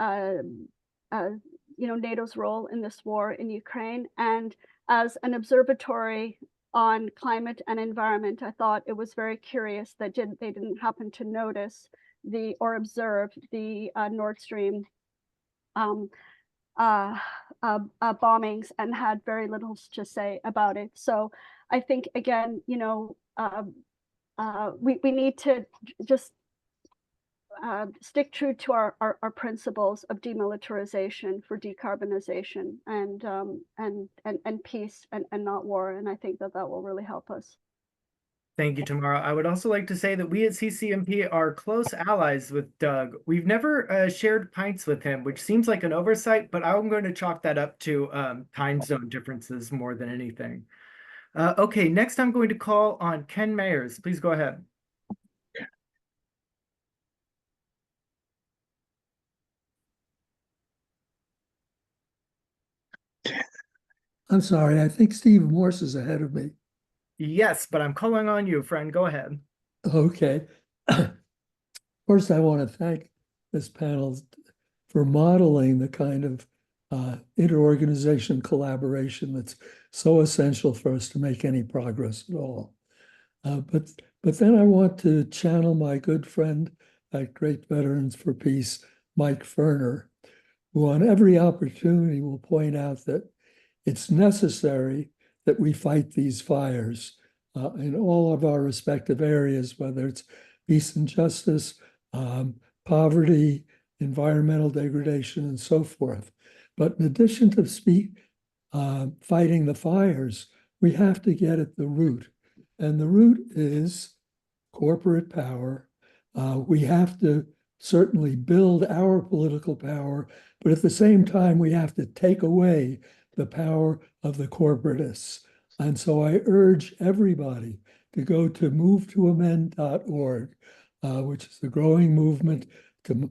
NATO's role in this war in Ukraine. And as an observatory on climate and environment, I thought it was very curious that they didn't happen to notice or observe the Nord Stream bombings and had very little to say about it. So I think, again, we need to just stick true to our principles of demilitarization for decarbonization and peace and not war. And I think that will really help us. Thank you, Tamara. I would also like to say that we at CCMP are close allies with Doug. We've never shared pints with him, which seems like an oversight, but I'm going to chalk that up to time zone differences more than anything. Okay, next I'm going to call on Ken Mayers. Please go ahead. I'm sorry, I think Steve Morse is ahead of me. Yes, but I'm calling on you, friend. Go ahead. Okay. First, I want to thank this panel for modeling the kind of interorganization collaboration that's so essential for us to make any progress at all. But then I want to channel my good friend at Great Veterans for Peace, Mike Ferner, who on every opportunity will point out that it's necessary that we fight these fires in all of our respective areas, whether it's peace and justice, poverty, environmental degradation, and so forth. But in addition to fighting the fires, we have to get at the root. And the root is corporate power. We have to certainly build our political power, but at the same time, we have to take away the power of the corporatists. And so I urge everybody to go to movetoamend.org, which is the growing movement to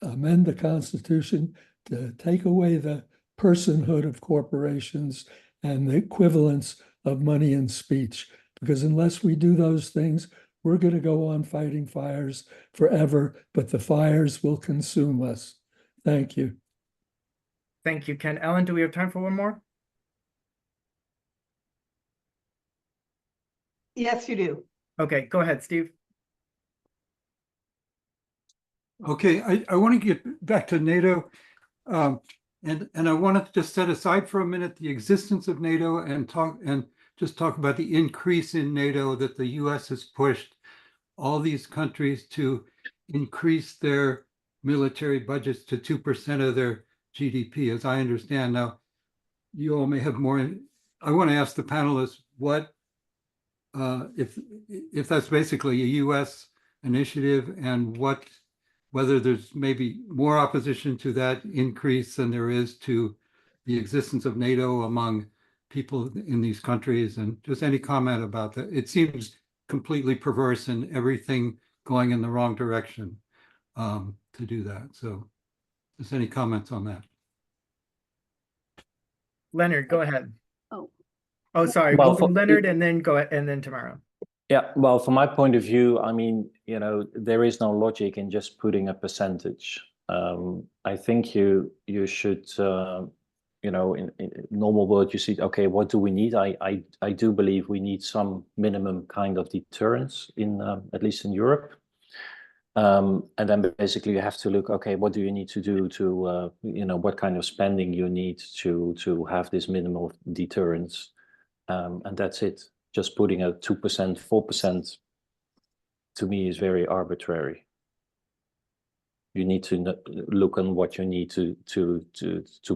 amend the Constitution, to take away the personhood of corporations and the equivalence of money and speech. Because unless we do those things, we're going to go on fighting fires forever, but the fires will consume us. Thank you. Thank you, Ken. Ellen, do we have time for one more? Yes, you do. Okay, go ahead, Steve. Okay, I want to get back to NATO. And I wanted to just set aside for a minute the existence of NATO and just talk about the increase in NATO that the US has pushed all these countries to increase their military budgets to 2% of their GDP, as I understand. Now, you all may have more. I want to ask the panelists what, if that's basically a US initiative, and whether there's maybe more opposition to that increase than there is to the existence of NATO among people in these countries, and just any comment about that. It seems completely perverse and everything going in the wrong direction to do that. So just any comments on that? Leonard, go ahead. Oh, sorry. Well, We'll go Leonard and then go and then Tamara. Yeah, well, from my point of view, I mean, there is no logic in just putting a percentage. I think you should, in normal world, you see, okay, what do we need? I do believe we need some minimum kind of deterrence in, at least in Europe. And then basically you have to look, okay, what do you need to do to, what kind of spending you need to have this minimal deterrence. And that's it. Just putting a 2%, 4% to me is very arbitrary. You need to look on what you need to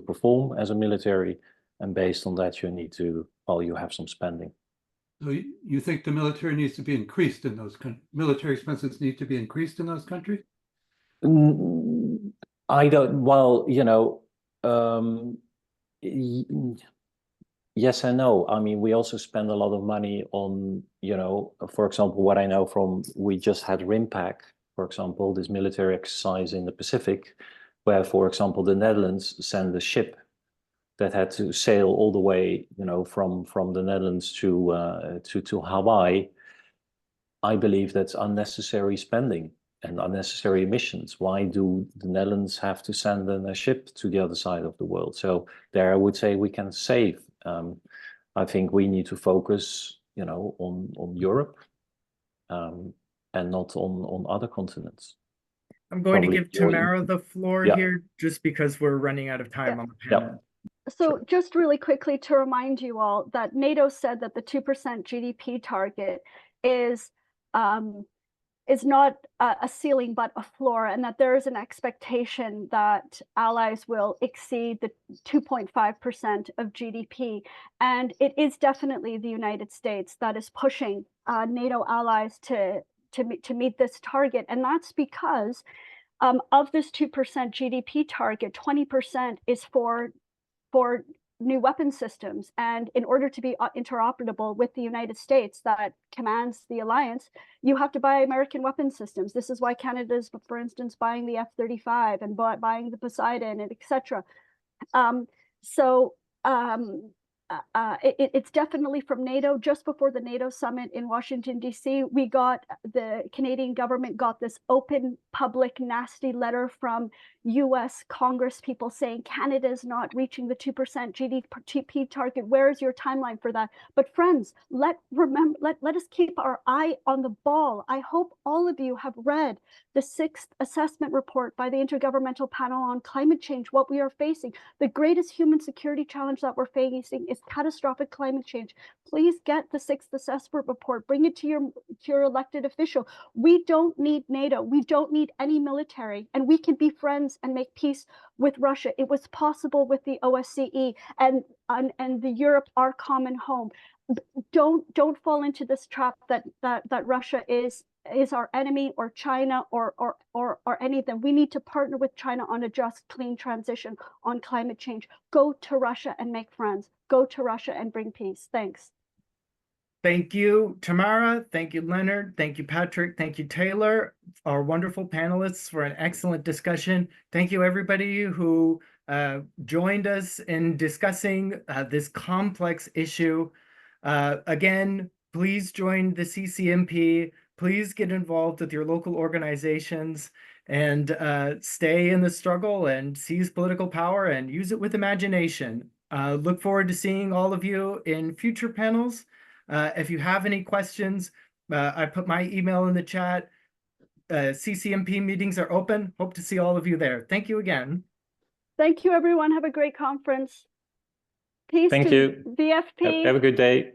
perform as a military, and based on that, you need to, you have some spending. So you think the military needs to be increased in those military expenses need to be increased in those countries? I don't. Well, yes and no. I mean, we also spend a lot of money on, for example, what I know from, we just had RIMPAC, for example, this military exercise in the Pacific, where, for example, the Netherlands sent a ship that had to sail all the way, from the Netherlands to Hawaii. I believe that's unnecessary spending and unnecessary emissions. Why do the Netherlands have to send a ship to the other side of the world? So there, I would say we can save. I think we need to focus, on Europe, and not on other continents. I'm going to Probably give more Tamara the floor Yeah. here just because we're running out of time on the Yeah. panel. So just really quickly to remind you all that NATO said that the 2% GDP target is not a ceiling but a floor, and that there is an expectation that allies will exceed the 2.5% of GDP. And it is definitely the United States that is pushing NATO allies to meet this target. And that's because of this 2% GDP target, 20% is for new weapon systems. And in order to be interoperable with the United States that commands the alliance, you have to buy American weapon systems. This is why Canada is, for instance, buying the F-35 and buying the Poseidon and etc. It's definitely from NATO. Just before the NATO summit in Washington, D.C., the Canadian government got this open, public, nasty letter from U.S. Congress people saying Canada is not reaching the 2% GDP target. Where is your timeline for that? But friends, let us keep our eye on the ball. I hope all of you have read the 6th assessment report by the Intergovernmental Panel on Climate Change, what we are facing. The greatest human security challenge that we're facing is catastrophic climate change. Please get the 6th assessment report, bring it to your elected official. We don't need NATO, we don't need any military, and we can be friends and make peace with Russia. It was possible with the OSCE and the Europe, our common home. Don't fall into this trap that Russia is our enemy, or China, or any of them. We need to partner with China on a just, clean transition on climate change. Go to Russia and make friends. Go to Russia and bring peace. Thanks. Thank you, Tamara. Thank you, Leonard. Thank you, Patrick. Thank you, Taylor, our wonderful panelists, for an excellent discussion. Thank you, everybody who joined us in discussing this complex issue. Again, please join the CCMP. Please get involved with your local organizations and stay in the struggle and seize political power and use it with imagination. Look forward to seeing all of you in future panels. If you have any questions, I put my email in the chat. CCMP meetings are open. Hope to see all of you there. Thank you again. Thank you, everyone. Have a great conference. Peace Thank to you. VFP. Have a good day.